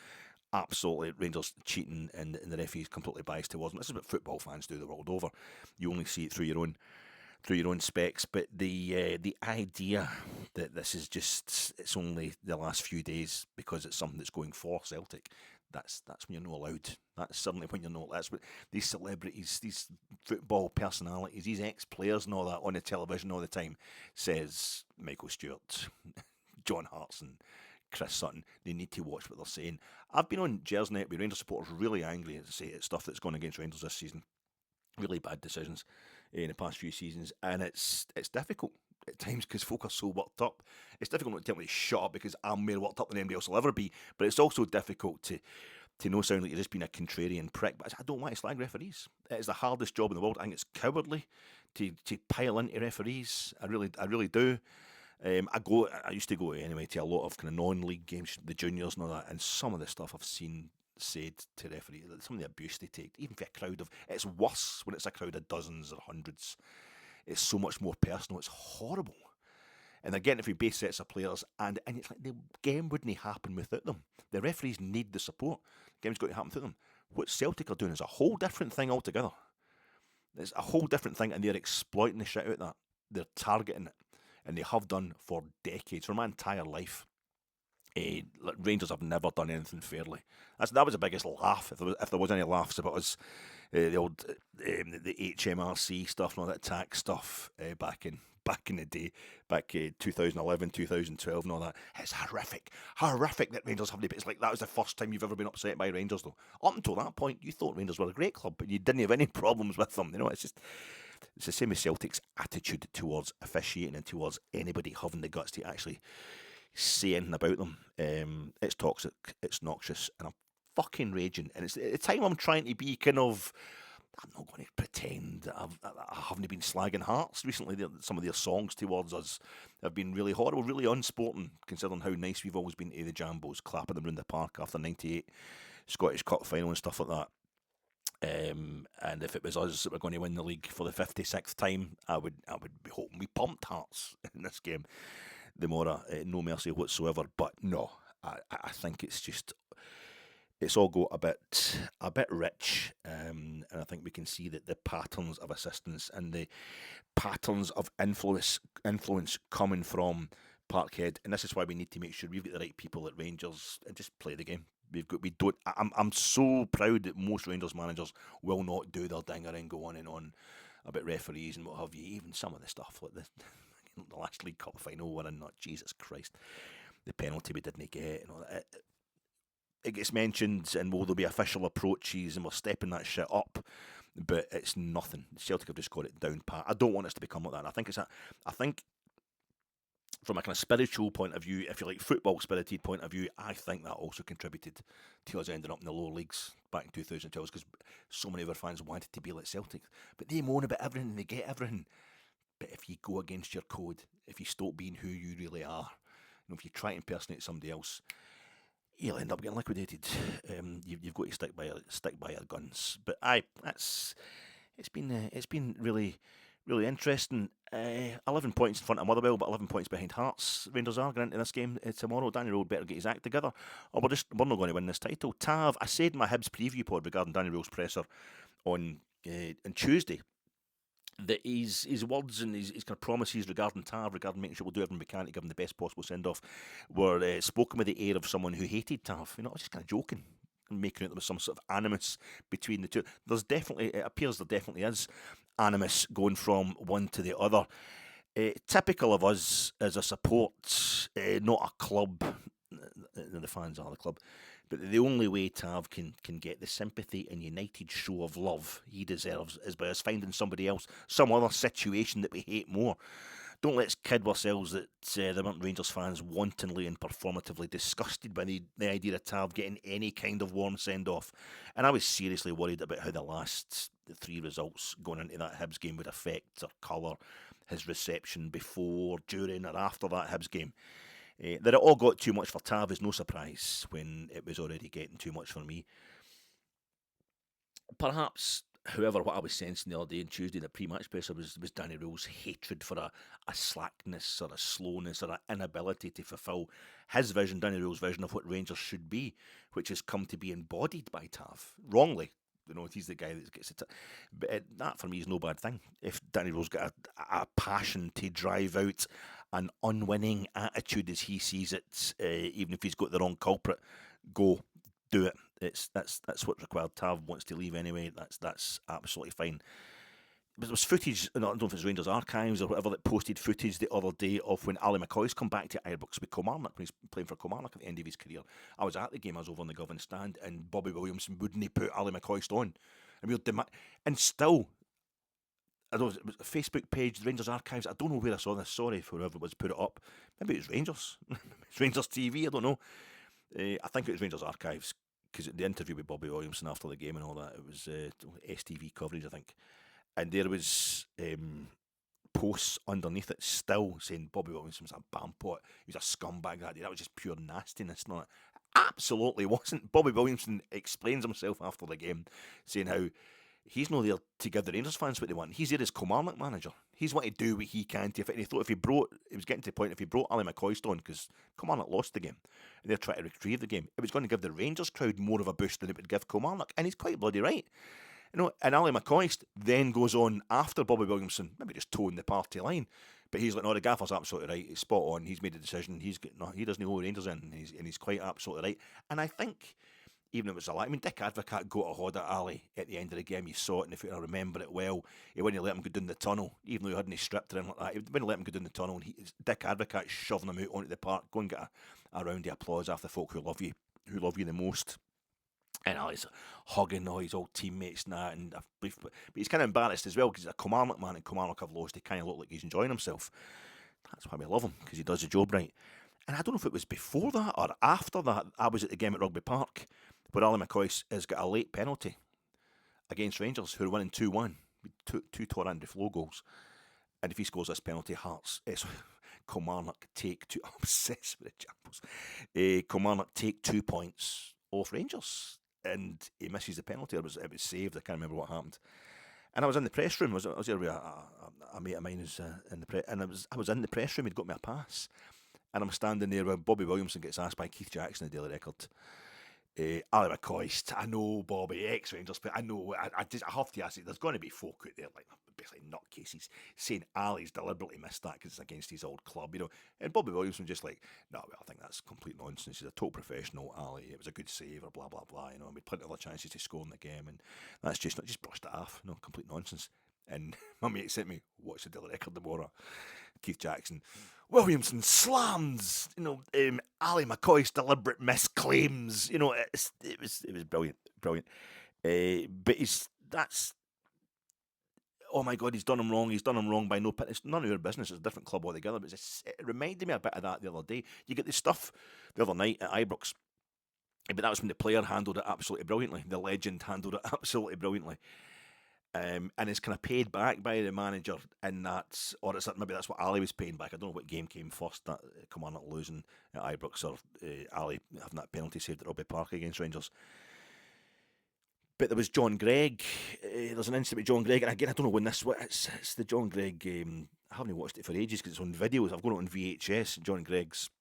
absolutely Rangers cheating and the referee's completely biased towards them. This is what football fans do the world over. You only see it through your own specs. But the idea that this is just, it's only the last few days because it's something that's going for Celtic, that's when you're not allowed. That's suddenly when you're not. That's what these celebrities, these football personalities, these ex-players and all that on the television all the time says Michael Stewart, John Hartson, Chris Sutton. They need to watch what they're saying. I've been on Gersnet with Rangers supporters really angry at stuff that's gone against Rangers this season. Really bad decisions in the past few seasons, and it's difficult at times because folk are so worked up. It's difficult not to tell me to shut up because I'm more worked up than anybody else will ever be, but it's also difficult to not sound like you're just being a contrarian prick. But I don't want to slag referees. It's the hardest job in the world. I think it's cowardly to pile into referees. I really do. I used to go anyway to a lot of kind of non-league games, the juniors and all that, and some of the stuff I've seen said to referees, some of the abuse they take, even for a crowd of, it's worse when it's a crowd of dozens or hundreds. It's so much more personal. It's horrible. And they're getting it for base sets of players, and it's like the game wouldn't happen without them. The referees need the support. The game's got to happen through them. What Celtic are doing is a whole different thing altogether. It's a whole different thing, and they're exploiting the shit out of that. They're targeting it. And they have done for decades, for my entire life. Rangers have never done anything fairly. That was the biggest laugh, if there was any laughs about us, the old the HMRC stuff and all that tax stuff back in the day, back 2011, 2012 and all that. It's horrific that Rangers have. It's like that was the first time you've ever been upset by Rangers, though. Up until that point, you thought Rangers were a great club, but you didn't have any problems with them. It's the same as Celtic's attitude towards officiating and towards anybody having the guts to actually say anything about them. It's toxic, it's noxious, and I'm fucking raging. And it's at the time I'm trying to be kind of, I'm not going to pretend that I haven't been slagging Hearts recently. Some of their songs towards us have been really horrible, really unsporting, considering how nice we've always been to the Jambos, clapping them round the park after '98 Scottish Cup final and stuff like that. And if it was us that were going to win the league for the 56th time, I would be hoping we pumped Hearts in this game. the more no mercy whatsoever. But no, I think it's all got a bit rich, and I think we can see that the patterns of assistance and the patterns of influence coming from Parkhead, and this is why we need to make sure we've got the right people at Rangers and just play the game. I'm so proud that most Rangers managers will not do their dinger and go on and on about referees and what have you. Even some of the stuff like the last League Cup final we're in, Jesus Christ, the penalty we didn't get and all that. It gets mentioned, and there'll be official approaches, and we're stepping that shit up, but it's nothing. Celtic have just got it down pat. I don't want us to become like that. I think from a kind of spiritual point of view, if you like, football spirited point of view, I think that also contributed to us ending up in the lower leagues back in 2012, because so many of our fans wanted to be like Celtic, but they moan about everything and they get everything. But if you go against your code, if you stop being who you really are, if you try to impersonate somebody else, you'll end up getting liquidated. You've got to stick by your guns. But it's been really interesting. 11 points in front of Motherwell, but 11 points behind Hearts. Rangers are going into this game tomorrow. Danny Röhl better get his act together, or we're not going to win this title. Tav, I said in my Hibs preview pod regarding Danny Röhl's presser on Tuesday, that his words and his kind of promises regarding Tav, regarding making sure we'll do everything we can to give him the best possible send-off, were spoken with the air of someone who hated Tav. I was just kind of joking, making it there was some sort of animus between the two. It appears there definitely is animus going from one to the other. Typical of us as a support, not a club. The fans are the club. But the only way Tav can get the sympathy and united show of love he deserves is by us finding somebody else, some other situation that we hate more. Don't let's kid ourselves that there weren't Rangers fans wantonly and performatively disgusted by the idea of Tav getting any kind of warm send-off. And I was seriously worried about how the last 3 results going into that Hibs game would affect or colour his reception before, during or after that Hibs game. That it all got too much for Tav is no surprise when it was already getting too much for me. Perhaps, however, what I was sensing the other day on Tuesday in the pre-match presser was Danny Röhl's hatred for a slackness or a slowness or an inability to fulfil his vision, Danny Röhl's vision of what Rangers should be, which has come to be embodied by Tav, wrongly. He's the guy that gets it. But that for me is no bad thing. If Danny Röhl's got a passion to drive out an unwinning attitude as he sees it, even if he's got the wrong culprit, go do it. That's what's required. Tav wants to leave anyway. That's absolutely fine. But there was footage, I don't know if it's Rangers Archives or whatever, that posted footage the other day of when Ali McCoy's come back to Ibrox with Kilmarnock, when he's playing for Kilmarnock at the end of his career. I was at the game, I was over on the Govan stand, and Bobby Williamson wouldn't put Ali McCoy on. And still, I don't know, it was a Facebook page, the Rangers Archives, I don't know where I saw this, sorry for whoever was put it up. Maybe it was Rangers. It's Rangers TV, I don't know. I think it was Rangers Archives, because the interview with Bobby Williamson after the game and all that, it was STV coverage, I think. And there was posts underneath it still saying Bobby Williamson was a bampot. He was a scumbag that day. That was just pure nastiness. No, it absolutely wasn't. Bobby Williamson explains himself after the game, saying how he's not there to give the Rangers fans what they want. He's there as Kilmarnock manager. He's wanting to do what he can to. And he thought it was getting to the point if he brought Ali McCoy on, because Kilmarnock lost the game, and they're trying to retrieve the game, it was going to give the Rangers crowd more of a boost than it would give Kilmarnock. And he's quite bloody right. And Ali McCoy then goes on after Bobby Williamson, maybe just towing the party line. But he's like, no, the Gaffer's absolutely right. He's spot on. He's made a decision. He doesn't know Rangers in, and he's quite absolutely right. And I think, even if it's a lie, Dick Advocaat got a hod at Ali at the end of the game. You saw it, and if I remember it well, he wouldn't let him go down the tunnel, even though he hadn't stripped or anything like that. He wouldn't let him go down the tunnel, and Dick Advocaat shoving him out onto the park. Go and get a round of applause after the folk who love you the most. And Ali's hugging all his old teammates and that, but he's kind of embarrassed as well because he's a Kilmarnock man and Kilmarnock have lost. He kind of look like he's enjoying himself. That's why we love him, because he does the job right. And I don't know if it was before that or after that. I was at the game at Rugby Park where Ali McCoy has got a late penalty against Rangers, who are winning 2-1 with two Torrand flow goals. And if he scores this penalty, Kilmarnock take 2. I'm obsessed with the JAMBOS. Kilmarnock take 2 points off Rangers. And he misses the penalty. It was saved. I can't remember what happened. And I was in the press room. I was there with a mate of mine who's in the press, and I was in the press room. He'd got me a pass, and I'm standing there when Bobby Williamson gets asked by Keith Jackson, the Daily Record. Ali McCoist, I know Bobby, ex-Rangers, but I know, I have to ask you, there's going to be folk out there, like, basically nutcases, saying Ali's deliberately missed that because it's against his old club, and Bobby Williamson just like, no, well, I think that's complete nonsense, he's a total professional, Ali, it was a good save, or blah, blah, blah, and we had plenty of other chances to score in the game, and that's just brushed it off, complete nonsense. And my mate sent me, watch the Daily Record tomorrow, Keith Jackson, Williamson slams, Ali McCoy's deliberate misclaims. It was brilliant. But that's, oh my God, he's done him wrong. He's done him wrong by no pit. It's none of your business. It's a different club altogether. But it reminded me a bit of that the other day. You get the stuff the other night at Ibrox, but that was when the player handled it absolutely brilliantly. The legend handled it absolutely brilliantly. And it's kind of paid back by the manager in that, or maybe that's what Ali was paying back. I don't know what game came first, that Kilmarnock losing at Ibrox, or Ali having that penalty saved at Rugby Park against Rangers. But there was John Gregg. There's an incident with John Gregg, and again, I don't know when this was. It's the John Gregg. I haven't watched it for ages because it's on videos. I've got it on VHS. John Gregg's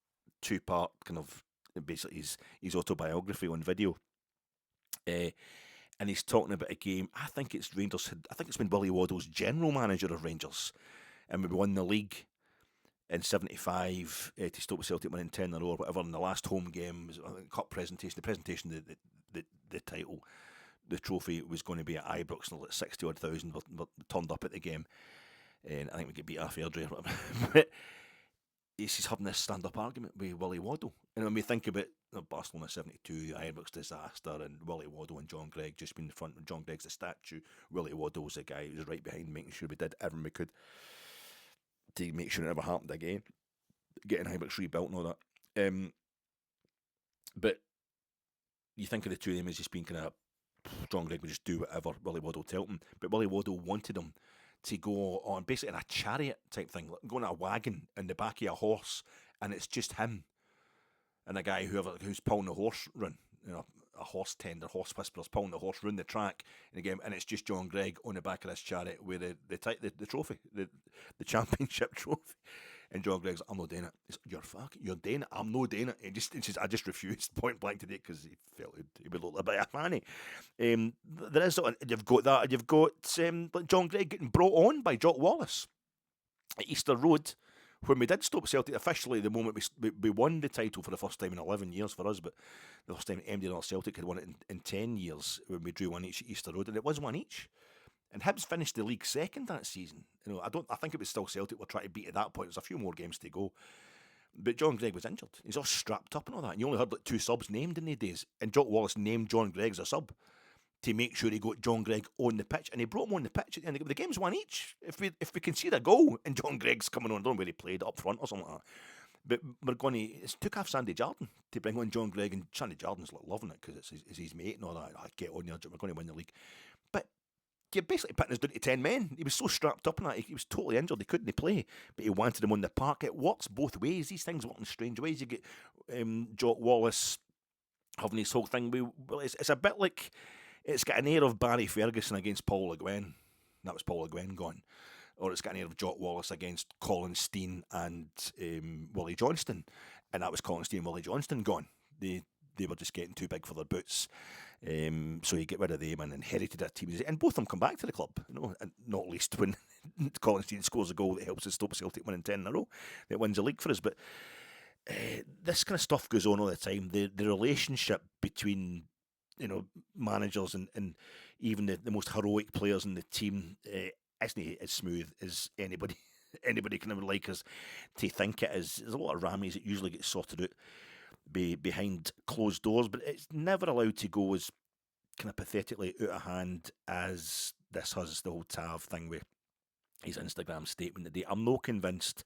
2-part kind of basically his autobiography on video. And he's talking about a game. I think it's Rangers. I think it's when Willie Waddle's general manager of Rangers, and we won the league in '75 to stop Celtic winning 10 in a row or whatever. In the last home game, was a cup presentation. The presentation, the title, the trophy was going to be at Ibrox, and like 60-odd thousand were turned up at the game, and I think we get beat off Airdrie or whatever. But he's having this stand-up argument with Willie Waddle, and when we think about Barcelona '72, the Ibrox disaster, and Willie Waddle and John Gregg just being in front. John Gregg's the statue. Willie Waddle was the guy who was right behind, making sure we did everything we could to make sure it never happened again. Getting Ibrox rebuilt and all that. But you think of the two of them as just being kind of, John Gregg would just do whatever Willie Waddle told him, but Willie Waddle wanted him to go on basically in a chariot type thing, like going in a wagon in the back of a horse, and it's just him and a guy who's pulling the horse run, a horse tender, horse whisperers pulling the horse round the track in the game, and it's just John Gregg on the back of this chariot with the trophy, the championship trophy. And John Gregg's, I'm not doing it. You're doing it. I'm not doing it. I just refused point blank today because he felt he would look a bit of a fanny. There is you've got that. You've got John Gregg getting brought on by Jock Wallace at Easter Road when we did stop Celtic officially. The moment we won the title for the first time in 11 years for us, but the first time MD and Celtic had won it in 10 years when we drew one each at Easter Road, and it was one each. And Hibs finished the league second that season. I think it was still Celtic were trying to beat at that point. There's a few more games to go. But John Gregg was injured. He's all strapped up and all that. And you only heard like 2 subs named in the days. And Jock Wallace named John Gregg as a sub to make sure he got John Gregg on the pitch. And he brought him on the pitch. And the game's one each. If we concede a goal and John Gregg's coming on, I don't know where he played, up front or something like that. But we're going to, it took off Sandy Jardine to bring on John Gregg. And Sandy Jardine's like loving it because it's his mate and all that. Get on there, we're going to win the league. But you're basically putting us down to 10 men. He was so strapped up in that. He was totally injured. He couldn't play. But he wanted him on the park. It works both ways. These things work in strange ways. You get Jock Wallace having this whole thing. It's a bit like, it's got an air of Barry Ferguson against Paul Le Guen. That was Paul Le Guen gone. Or it's got an air of Jock Wallace against Colin Steen and Willie Johnston. And that was Colin Steen and Willie Johnston gone. They were just getting too big for their boots. So you get rid of them and inherited a team, and both of them come back to the club, and not least when Colin Steen scores a goal that helps us stop Celtic winning 10 in a row, that wins the league for us. But this kind of stuff goes on all the time. The relationship between managers and even the most heroic players in the team isn't as smooth as anybody kind of like us to think it is. There's a lot of rammies that usually get sorted out behind closed doors, but it's never allowed to go as kind of pathetically out of hand as this has, the whole Tav thing with his Instagram statement today. I'm not convinced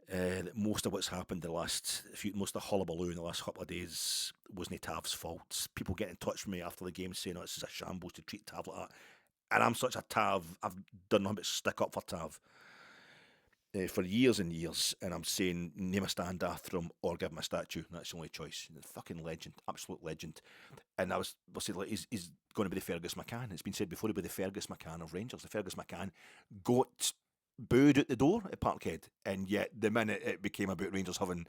that most of what's happened most of the hullabaloo in the last couple of days wasn't Tav's fault. People get in touch with me after the game saying, this is a shambles to treat Tav like that. And I'm such a Tav, I've done nothing but stick up for Tav for years and years, and I'm saying name a stand after him or give him a statue. That's the only choice. Fucking legend, absolute legend. And we'll say like he's going to be the Fergus McCann. It's been said before, he'll be the Fergus McCann of Rangers. The Fergus McCann got booed at the door at Parkhead, and yet the minute it became about Rangers having,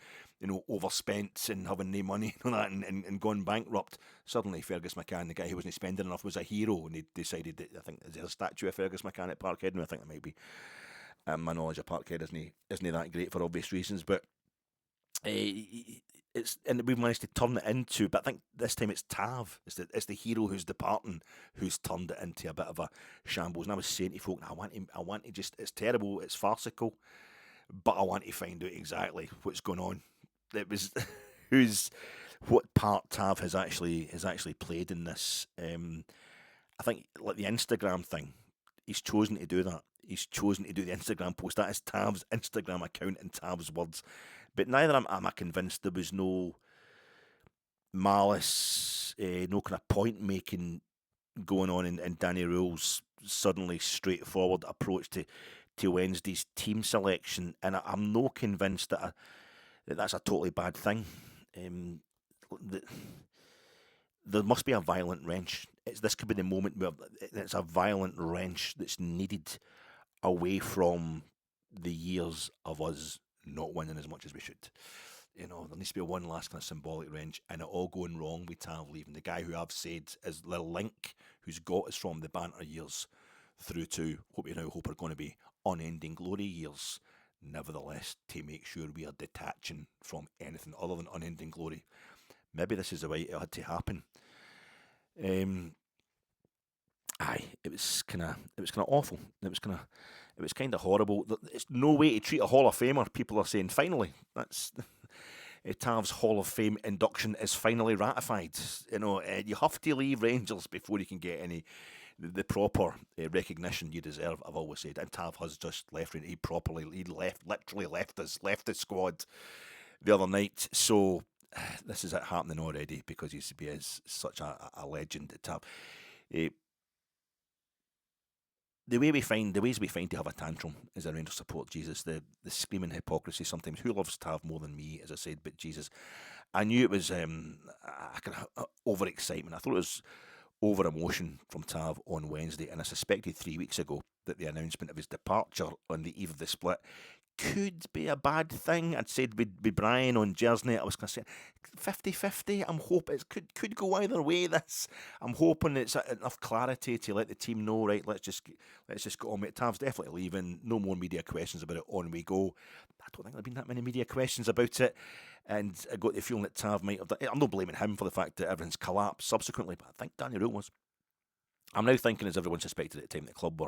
overspent and having no money and all that, and gone bankrupt, suddenly Fergus McCann, the guy who wasn't spending enough, was a hero, and they decided that, I think there's a statue of Fergus McCann at Parkhead, and I think there might be. My knowledge of Parkhead isn't that great for obvious reasons, but and we've managed to turn it into. But I think this time it's Tav. It's the hero who's departing, who's turned it into a bit of a shambles. And I was saying to folk, I want to just. It's terrible. It's farcical, but I want to find out exactly what's going on. It was what part Tav has actually played in this. I think like the Instagram thing, he's chosen to do that. He's chosen to do the Instagram post. That is Tav's Instagram account and Tav's words. But neither am I convinced there was no malice, no kind of point making going on in Danny Röhl's suddenly straightforward approach to Wednesday's team selection. And I'm not convinced that that's a totally bad thing. There must be a violent wrench. This could be the moment where it's a violent wrench that's needed away from the years of us not winning as much as we should. There needs to be one last kind of symbolic wrench, and it all going wrong with Tav leaving. The guy who I've said is the link who's got us from the banter years through to what we now hope are going to be unending glory years. Nevertheless, to make sure we are detaching from anything other than unending glory. Maybe this is the way it had to happen. It was kind of awful. It was kind of horrible. It's no way to treat a Hall of Famer. People are saying finally, that's Tav's Hall of Fame induction is finally ratified. You have to leave Rangers before you can get the proper recognition you deserve. I've always said, and Tav has just left. He literally left the squad the other night. So this is it happening already because he is such a legend at Tav. The ways we find to have a tantrum as a Rangers support, Jesus, the screaming hypocrisy sometimes. Who loves Tav more than me, as I said, but Jesus, I knew it was a kind of overexcitement. I thought it was over emotion from Tav on Wednesday, and I suspected 3 weeks ago that the announcement of his departure on the eve of the split could be a bad thing. I'd said with Brian on Jersey, I was going to say 50-50. I'm hoping it could go either way. I'm hoping it's enough clarity to let the team know, right, let's just go on with it. Tav's definitely leaving. No more media questions about it. On we go. I don't think there have been that many media questions about it. And I got the feeling that Tav might have done. I'm not blaming him for the fact that everything's collapsed subsequently, but I think Danny Röhl was. I'm now thinking, as everyone suspected at the time, the club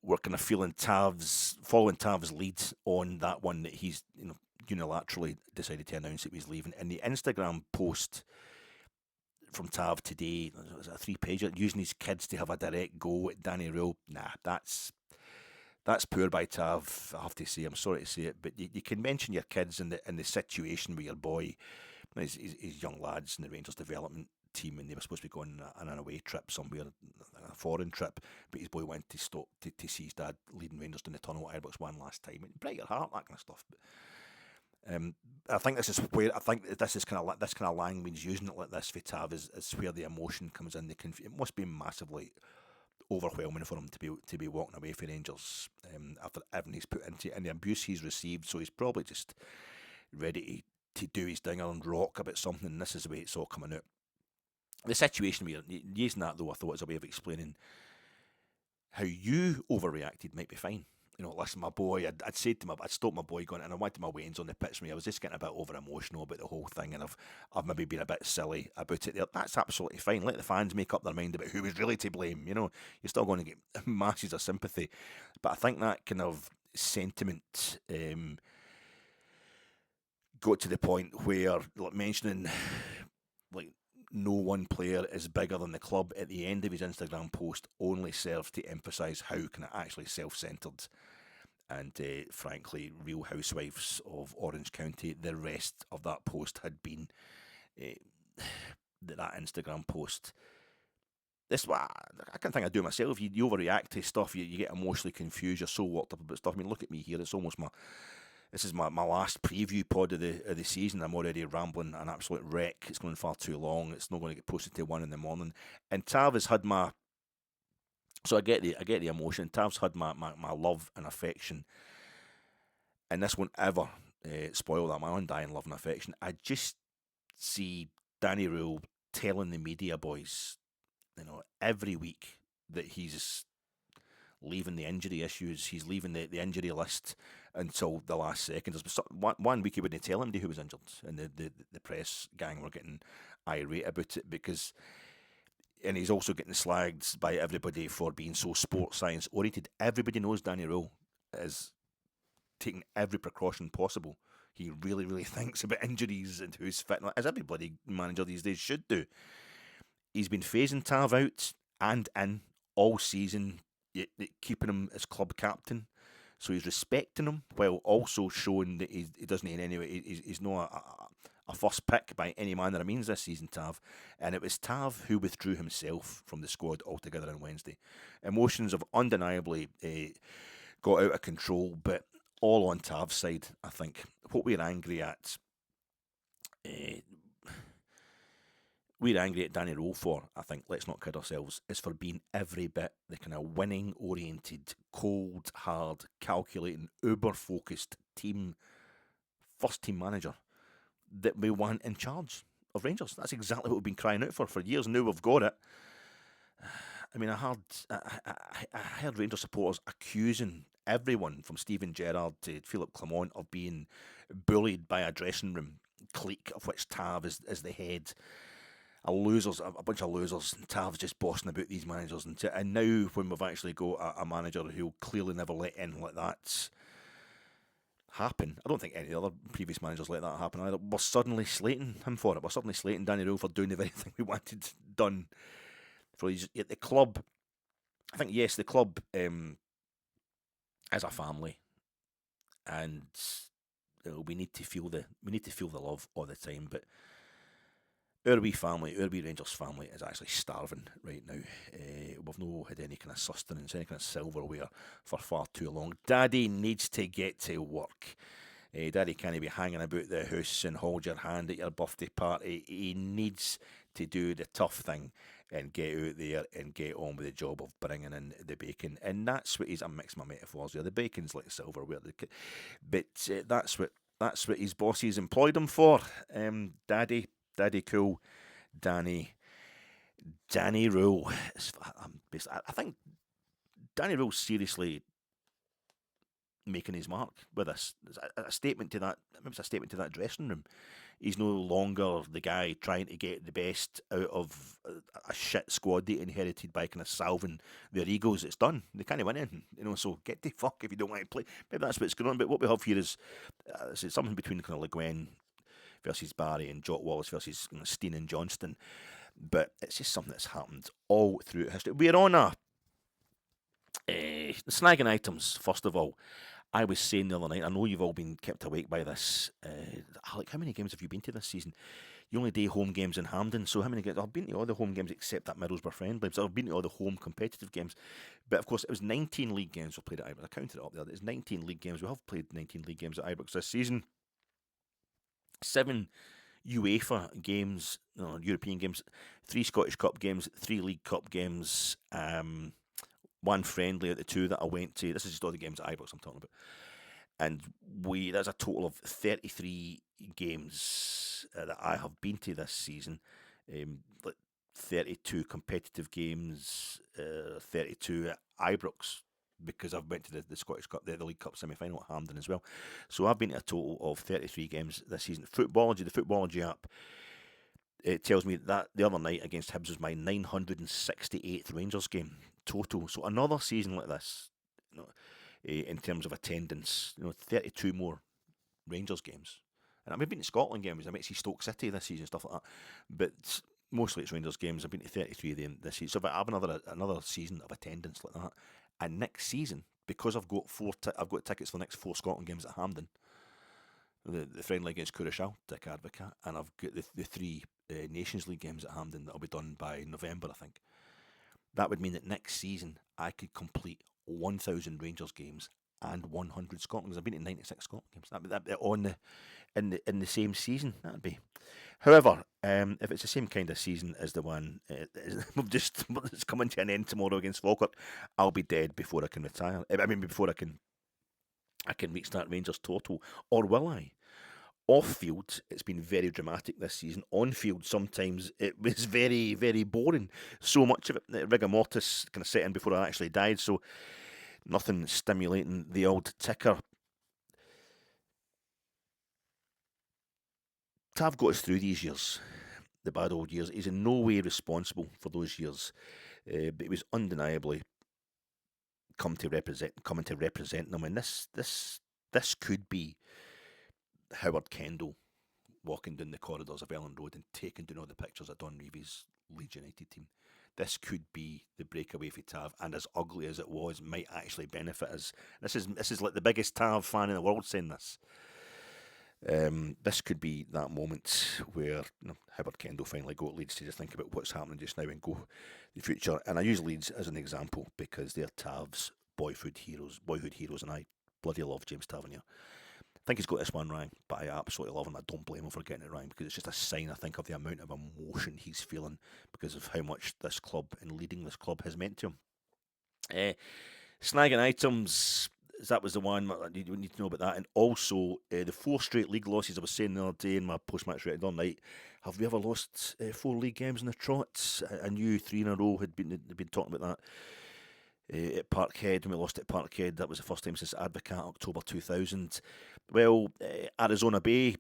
were kind of following Tav's lead on that one, that he's unilaterally decided to announce that he's leaving. And the Instagram post from Tav today, it was a 3-pager, using his kids to have a direct go at Danny Röhl. Nah, that's poor by Tav, I have to say. I'm sorry to say it, but you can mention your kids in the situation with your boy. His young lads in the Rangers development team, and they were supposed to be going on an away trip somewhere, a foreign trip, but his boy went to stop to see his dad leading Rangers down the tunnel at Ibrox one last time. Break your heart, that kind of stuff. But, I think this is where this kind of language, using it like this for Tav, is where the emotion comes in. It must be massively overwhelming for him to be walking away from Rangers after everything he's put into it and the abuse he's received. So he's probably just ready to do his dinger and rock about something. And this is the way it's all coming out. The situation we're using that, though, I thought, as a way of explaining how you overreacted might be fine. Listen, my boy, I'd said to him, I'd stopped my boy going, and I wanted my wains on the pitch for me. I was just getting a bit over emotional about the whole thing, and I've maybe been a bit silly about it there. That's absolutely fine. Let the fans make up their mind about who was really to blame. You're still going to get masses of sympathy. But I think that kind of sentiment got to the point where, like, mentioning, like, no one player is bigger than the club at the end of his Instagram post only serves to emphasise how kind of actually self-centred and frankly Real Housewives of Orange County the rest of that post had been. That Instagram post, I can't think I do myself. You overreact to stuff, you get emotionally confused, you're so worked up about stuff. I mean, look at me here. It's almost This is my last preview pod of the season. I'm already rambling an absolute wreck. It's going far too long. It's not going to get posted till 1 a.m. And Tav has had my So I get the emotion. Tav's had my love and affection, and this won't ever spoil that. My undying love and affection. I just see Danny Röhl telling the media boys, every week that he's leaving the injury issues, he's leaving the injury list until the last second. There's one week he wouldn't tell anybody who was injured, and the press gang were getting irate about it because. And he's also getting slagged by everybody for being so sports science oriented. Everybody knows Danny Röhl is taking every precaution possible. He really, really thinks about injuries and who's fit, as every bloody manager these days should do. He's been phasing Tav out and in all season, keeping him as club captain. So he's respecting him while also showing that he doesn't in any way. He's not a first pick by any manner of means this season, Tav. And it was Tav who withdrew himself from the squad altogether on Wednesday. Emotions have undeniably got out of control, but all on Tav's side, I think. What we're angry at, Danny Röhl for, I think, let's not kid ourselves, is for being every bit the kind of winning-oriented, cold, hard, calculating, uber-focused first-team manager that we want in charge of Rangers. That's exactly what we've been crying out for years. Now we've got it. I mean, I heard Rangers supporters accusing everyone from Steven Gerrard to Philip Clement of being bullied by a dressing room clique of which Tav is the head. A bunch of losers. Tav's just bossing about these managers, and now when we've actually got a manager who'll clearly never let in like that happen. I don't think any other previous managers let that happen either. We're suddenly slating him for it. We're suddenly slating Danny Röhl for doing the very thing we wanted done for the club. I think yes, the club is a family, and we need to feel the love all the time. But our wee Rangers family is actually starving right now. We've not had any kind of sustenance, any kind of silverware for far too long. Daddy needs to get to work. Daddy can't be hanging about the house and hold your hand at your birthday party. He needs to do the tough thing and get out there and get on with the job of bringing in the bacon. And that's what I'm mixing my metaphors here. The bacon's like silverware, but that's what his bosses employed him for. Daddy cool, Danny Röhl. I think Danny Röhl's seriously making his mark with this. It's a statement to that. It's a statement to that dressing room. He's no longer the guy trying to get the best out of a shit squad that he inherited by kind of salving their egos. It's done. They can't win anything, so get the fuck if you don't want to play. Maybe that's what's going on. But what we have here is something between kind of Le Guin versus Barry and Jock Wallace versus Steen and Johnston. But it's just something that's happened all through history. We're on snagging items, first of all. I was saying the other night, I know you've all been kept awake by this. Alec, how many games have you been to this season? You only do home games in Hampden, so how many games? I've been to all the home games except that Middlesbrough friendly. So I've been to all the home competitive games. But of course, it was 19 league games we played at Ibrox. I counted it up there. It's 19 league games. We have played 19 league games at Ibrox this season. 7 UEFA games, European games, 3 Scottish Cup games, 3 League Cup games, 1 friendly at the 2 that I went to. This is just all the games at Ibrox I'm talking about. And there's a total of 33 games that I have been to this season. 32 competitive games, 32 at Ibrox, because I've went to the Scottish Cup, the League Cup semi-final at Hampden as well. So I've been to a total of 33 games this season. The Footballogy app, it tells me that the other night against Hibs was my 968th Rangers game total. So another season like this, in terms of attendance, 32 more Rangers games. And I've been to Scotland games. I might see Stoke City this season, stuff like that. But mostly it's Rangers games. I've been to 33 of them this season. So if I have another season of attendance like that, and next season, because I've got tickets for the next 4 Scotland games at Hampden, the friendly against Curaçao, Dick Advocat, and I've got the 3 Nations League games at Hampden that'll be done by November, I think. That would mean that next season I could complete 1,000 Rangers games and 100 Scotland games. I've been to 96 Scotland games. That'd be in the same season. That'd be. However, If it's the same kind of season as the one it's coming to an end tomorrow against Falkirk, I'll be dead before I can retire. I mean, before I can reach that Rangers total, or will I? Off field, it's been very dramatic this season. On field, sometimes it was very, very boring. So much of it, rigor mortis kind of set in before I actually died. So nothing stimulating the old ticker. Tav got us through these years, the bad old years. He's in no way responsible for those years, but he was undeniably coming to represent them. And this could be Howard Kendall walking down the corridors of Ellen Road and taking down all the pictures of Don Reevy's Leeds United team. This could be the breakaway for Tav, and as ugly as it was, might actually benefit us. This is like the biggest Tav fan in the world saying this. This could be that moment where Howard Kendall finally got Leeds to just think about what's happening just now and go the future. And I use Leeds as an example because they're Tav's boyhood heroes, and I bloody love James Tavernier. I think he's got this one right, but I absolutely love him. I don't blame him for getting it right because it's just a sign, I think, of the amount of emotion he's feeling because of how much this club and leading this club has meant to him. Snagging items, that was the one you need to know about that. And also the 4 straight league losses. I was saying the other day in my post-match rating on night, have we ever lost 4 league games in a trot? I knew 3 in a row had been talking about that. At Parkhead, when we lost at Parkhead, that was the first time since Advocat, October 2000. Well, Arizona Bay,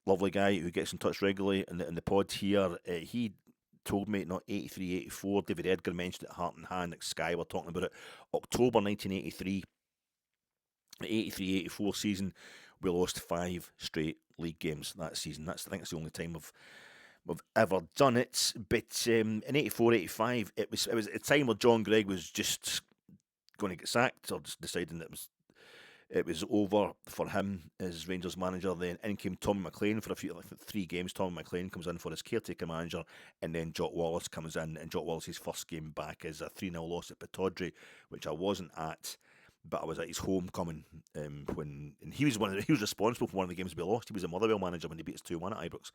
lovely guy who gets in touch regularly in the pod here, he told me, not 83, 84, David Edgar mentioned it, Heart and Hand, like Sky were talking about it, October 1983, 83, 84 season, we lost 5 straight league games that season. I think it's the only time we've ever done it. But in 84, 85, it was a time where John Gregg was just going to get sacked, or just deciding that it was over for him as Rangers manager. Then in came Tommy McLean for 3 games. Tommy McLean comes in for his caretaker manager, and then Jock Wallace comes in, and Jock Wallace's first game back is a 3-0 loss at Pittodrie, which I wasn't at, but I was at his homecoming when, and he was responsible for one of the games we lost. He was a Motherwell manager when he beat us 2-1 at Ibrox,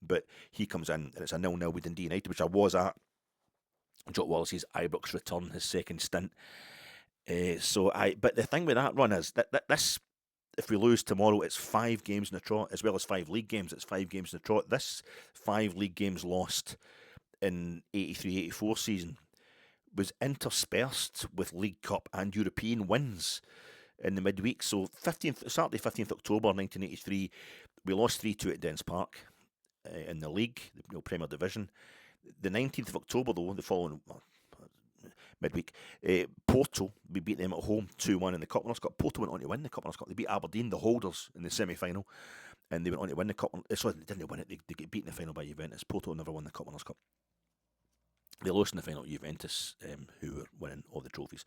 but he comes in and it's a 0-0 with Dundee United, which I was at. Jock Wallace's Ibrox return, his second stint. But the thing with that run is that this, if we lose tomorrow, it's 5 games in a trot, as well as 5 league games. It's 5 games in a trot. This 5 league games lost in 83-84 season was interspersed with League Cup and European wins in the midweek. So Saturday 15th October 1983, we lost 3-2 at Dens Park in the league, the Premier Division. The 19th of October, though, the following midweek, Porto, we beat them at home 2-1 in the Cup Winners' Cup. Porto went on to win the Cup Winners' Cup. They beat Aberdeen, the holders, in the semi-final, and they went on to win the Cup. Sorry, they didn't win it. They get beaten in the final by Juventus. Porto never won the Cup Winners' Cup. They lost in the final to Juventus, who were winning all the trophies,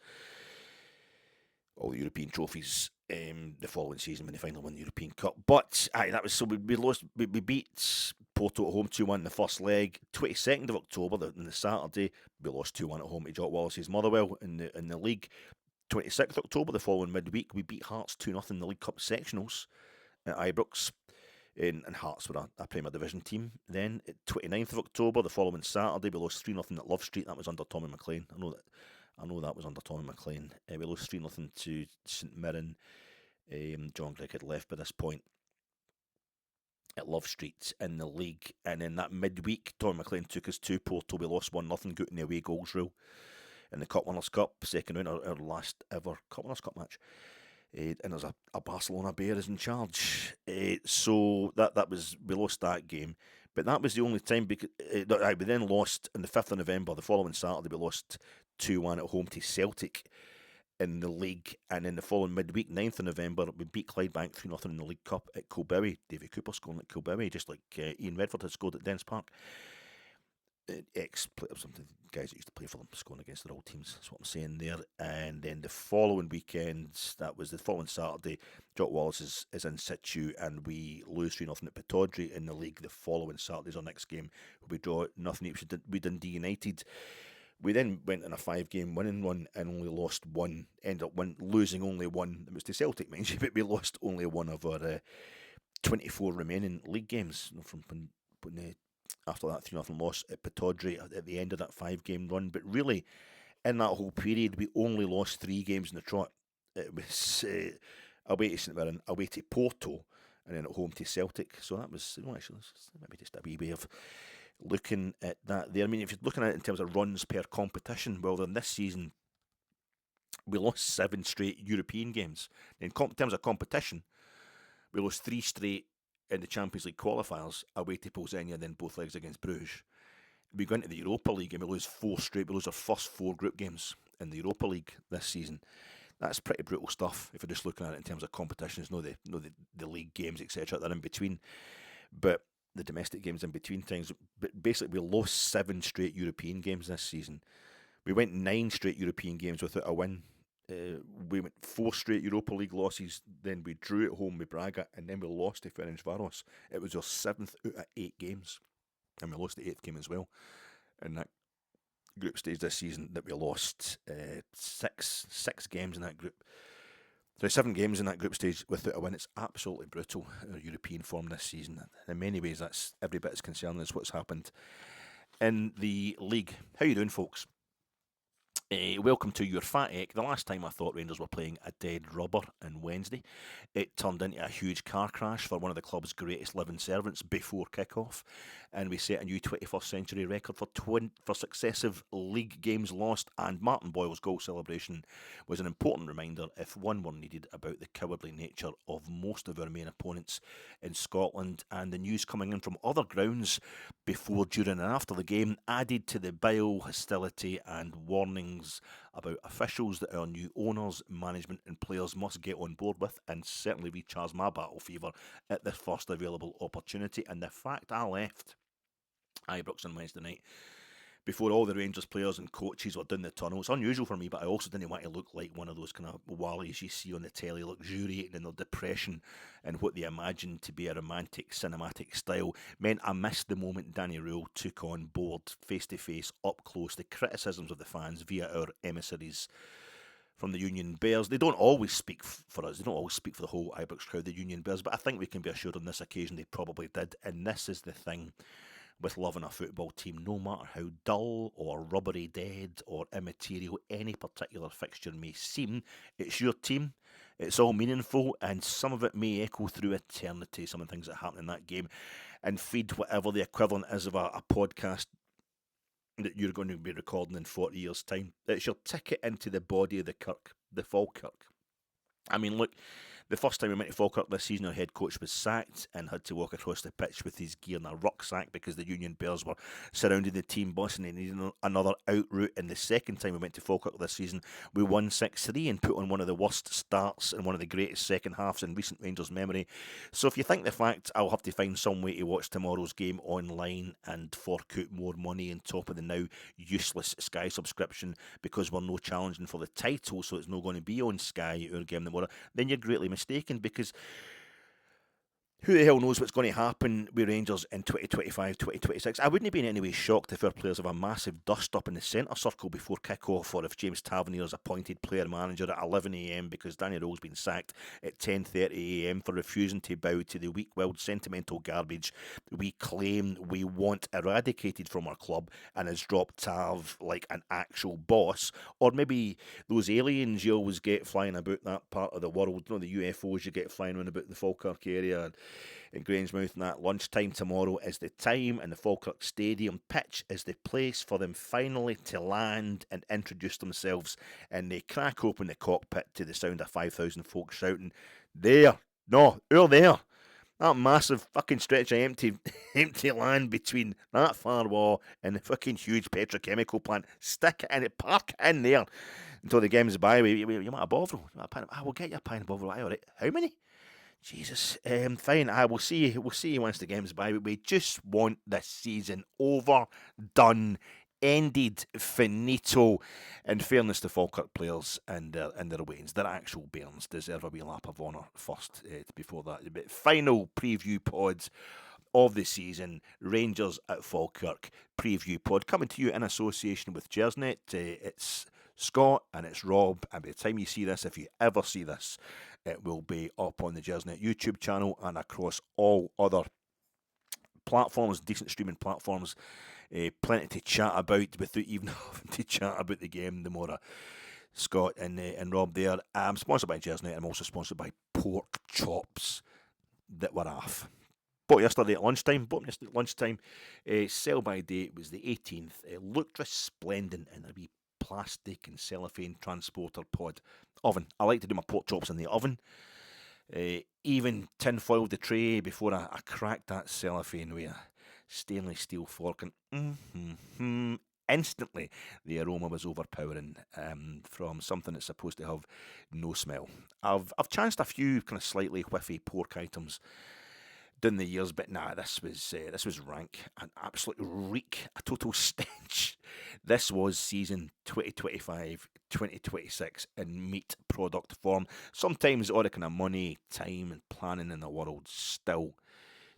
all the European trophies. The following season when they finally won the European Cup. But that was so we lost. We beat Porto at home 2-1 in the first leg. 22nd of October, on the Saturday, we lost 2-1 at home to Jock Wallace's Motherwell in the league. 26th of October, the following midweek, we beat Hearts 2-0 in the League Cup sectionals at Ibrox. And Hearts were a Premier Division team. Then, 29th of October, the following Saturday, we lost 3-0 at Love Street. That was under Tommy McLean. I know that was under Tommy McLean. We lost 3-0 to St Mirren. John Gregg had left by this point at Love Street in the league. And in that midweek, Tommy McLean took us to Porto. We lost 1-0, got in the away goals rule in the Cup Winners' Cup, second round, our last ever Cup Winners' Cup match. And there's a Barcelona Bears in charge. So that was, we lost that game. But that was the only time, because we then lost on the 5th of November, the following Saturday, we lost 2-1 at home to Celtic in the league. And in the following midweek, 9th of November, we beat Clydebank 3-0 in the League Cup at Kilbowie. David Cooper scoring at Kilbowie, just like Ian Redford had scored at Dens Park. Some of the guys that used to play for them scoring against their old teams. That's what I'm saying there. And then the following weekend, that was the following Saturday, Jock Wallace is in situ, and we lose 3-0 at Pittodrie in the league. The following Saturday's our next game. We draw 0-0 with Dundee United. We then went on a 5-game winning run and only lost 1. Ended up losing only 1. It was to Celtic, mind you, but we lost only 1 of our 24 remaining league games from after that 3-0 loss at Pittodrie at the end of that 5-game run. But really, in that whole period, we only lost 3 games in the trot. It was away to St Mirren, away to Porto, and then at home to Celtic. So that was, actually, maybe just a wee way of looking at that there. I mean, if you're looking at it in terms of runs per competition, well, then this season we lost 7 straight European games. In terms of competition, we lost 3 straight in the Champions League qualifiers, away to Polzenia, then both legs against Bruges. We go into the Europa League and we lose 4 straight. We lose our first 4 group games in the Europa League this season. That's pretty brutal stuff if you're just looking at it in terms of competitions, the league games, etc. that are in between. But the domestic games in between things. But basically, we lost 7 straight European games this season. We went 9 straight European games without a win. We went 4 straight Europa League losses, then we drew at home with Braga, and then we lost to Ferencvaros. It was our 7th out of 8 games, and we lost the 8th game as well in that group stage this season. That we lost 6 games in that group. So 7 games in that group stage without a win. It's absolutely brutal, our European form this season. In many ways, that's every bit as concerning as what's happened in the league. How you doing, folks? Welcome to your Fat Egg. The last time I thought Rangers were playing a dead rubber on Wednesday, it turned into a huge car crash for one of the club's greatest living servants before kick-off, and we set a new 21st century record for successive league games lost, and Martin Boyle's goal celebration was an important reminder, if one were needed, about the cowardly nature of most of our main opponents in Scotland. And the news coming in from other grounds before, during and after the game added to the bile, hostility and warnings about officials that our new owners, management and players must get on board with, and certainly recharge my battle fever at the first available opportunity. And the fact I left Ibrox on Wednesday night before all the Rangers players and coaches were down the tunnel, it's unusual for me, but I also didn't want to look like one of those kind of wallies you see on the telly, luxuriating in their depression and what they imagine to be a romantic cinematic style. Meant I missed the moment Danny Röhl took on board face to face, up close, the criticisms of the fans via our emissaries from the Union Bears. They don't always speak for us, they don't always speak for the whole Ibrox crowd, the Union Bears, but I think we can be assured on this occasion they probably did. And this is the thing with loving a football team: no matter how dull or rubbery dead or immaterial any particular fixture may seem, it's your team, it's all meaningful, and some of it may echo through eternity, some of the things that happen in that game, and feed whatever the equivalent is of a podcast that you're going to be recording in 40 years' time. It's your ticket into the body of the Kirk, the Falkirk. I mean, look, the first time we went to Falkirk this season, our head coach was sacked and had to walk across the pitch with his gear in a rucksack because the Union Bears were surrounding the team bus and they needed another out route. And the second time we went to Falkirk this season, we won 6-3 and put on one of the worst starts and one of the greatest second halves in recent Rangers memory. So if you think the fact I'll have to find some way to watch tomorrow's game online and fork out more money on top of the now useless Sky subscription because we're no challenging for the title, so it's not going to be on Sky or Game tomorrow, then you're greatly mistaken, because who the hell knows what's going to happen with Rangers in 2025, 2026. I wouldn't be in any way shocked if our players have a massive dust-up in the centre circle before kick-off, or if James Tavernier is appointed player manager at 11 a.m. because Danny Röhl's been sacked at 10:30 a.m. for refusing to bow to the weak-willed sentimental garbage we claim we want eradicated from our club, and has dropped Tav like an actual boss. Or maybe those aliens you always get flying about that part of the world, you know, the UFOs you get flying around about the Falkirk area in Grangemouth, and that lunchtime tomorrow is the time, and the Falkirk Stadium pitch is the place for them finally to land and introduce themselves, and they crack open the cockpit to the sound of 5,000 folks shouting, "There! No, you're there!" That massive fucking stretch of empty land between that far wall and the fucking huge petrochemical plant. Stick it in it, park it in there until the game's by. You might have Bovril. I will get you a pint of Bovril. All right. How many? Jesus, fine. We'll see you once the game's by. We just want this season over, done, ended, finito. In fairness to Falkirk players and their wains, their actual Bairns deserve a wee lap of honour first before that. But final preview pods of the season, Rangers at Falkirk preview pod, coming to you in association with Jersnet. It's Scott and it's Rob, and by the time you see this, if you ever see this, it will be up on the Jersnet YouTube channel and across all other platforms, decent streaming platforms. Plenty to chat about without even having to chat about the game. The more Scott and Rob there. I'm sponsored by Jersey. I'm also sponsored by Pork Chops that were off. Bought yesterday at lunchtime. Sell by date was the 18th. Looked resplendent in a wee plastic and cellophane transporter pod oven. I like to do my pork chops in the oven. Even tin-foiled the tray before I cracked that cellophane with a stainless steel fork, and instantly the aroma was overpowering from something that's supposed to have no smell. I've chanced a few kind of slightly whiffy pork items down the years, but nah, this was rank, an absolute reek, a total stench. This was season 2025-2026 in meat product form. Sometimes all the kind of money, time and planning in the world still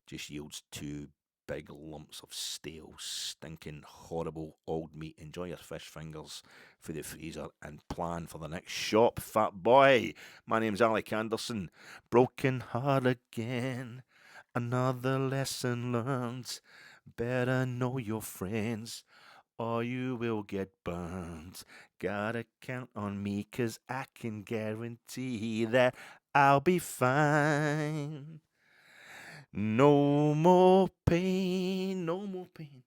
just yields two big lumps of stale, stinking, horrible old meat. Enjoy your fish fingers for the freezer and plan for the next shop, fat boy. My name's Alec Anderson. Broken heart again. Another lesson learned. Better know your friends, or you will get burned. Gotta count on me, 'cause I can guarantee that I'll be fine. No more pain, no more pain.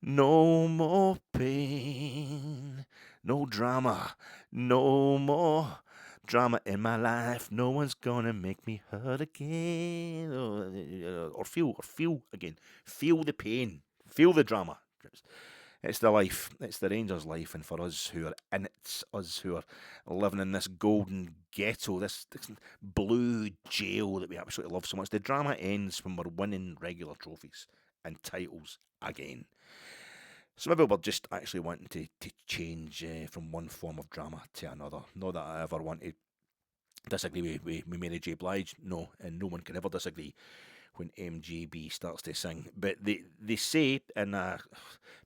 No more pain. No drama, no more drama in my life. No one's gonna make me hurt again. Or feel again. Feel the pain. Feel the drama. It's the life. It's the Rangers' life, and for us who are in it, us who are living in this golden ghetto, this blue jail that we absolutely love so much, the drama ends when we're winning regular trophies and titles again. So maybe we're just actually wanting to change from one form of drama to another. Not that I ever want to disagree with Mary J. Blige, no, and no one can ever disagree when MJB starts to sing. But they say in a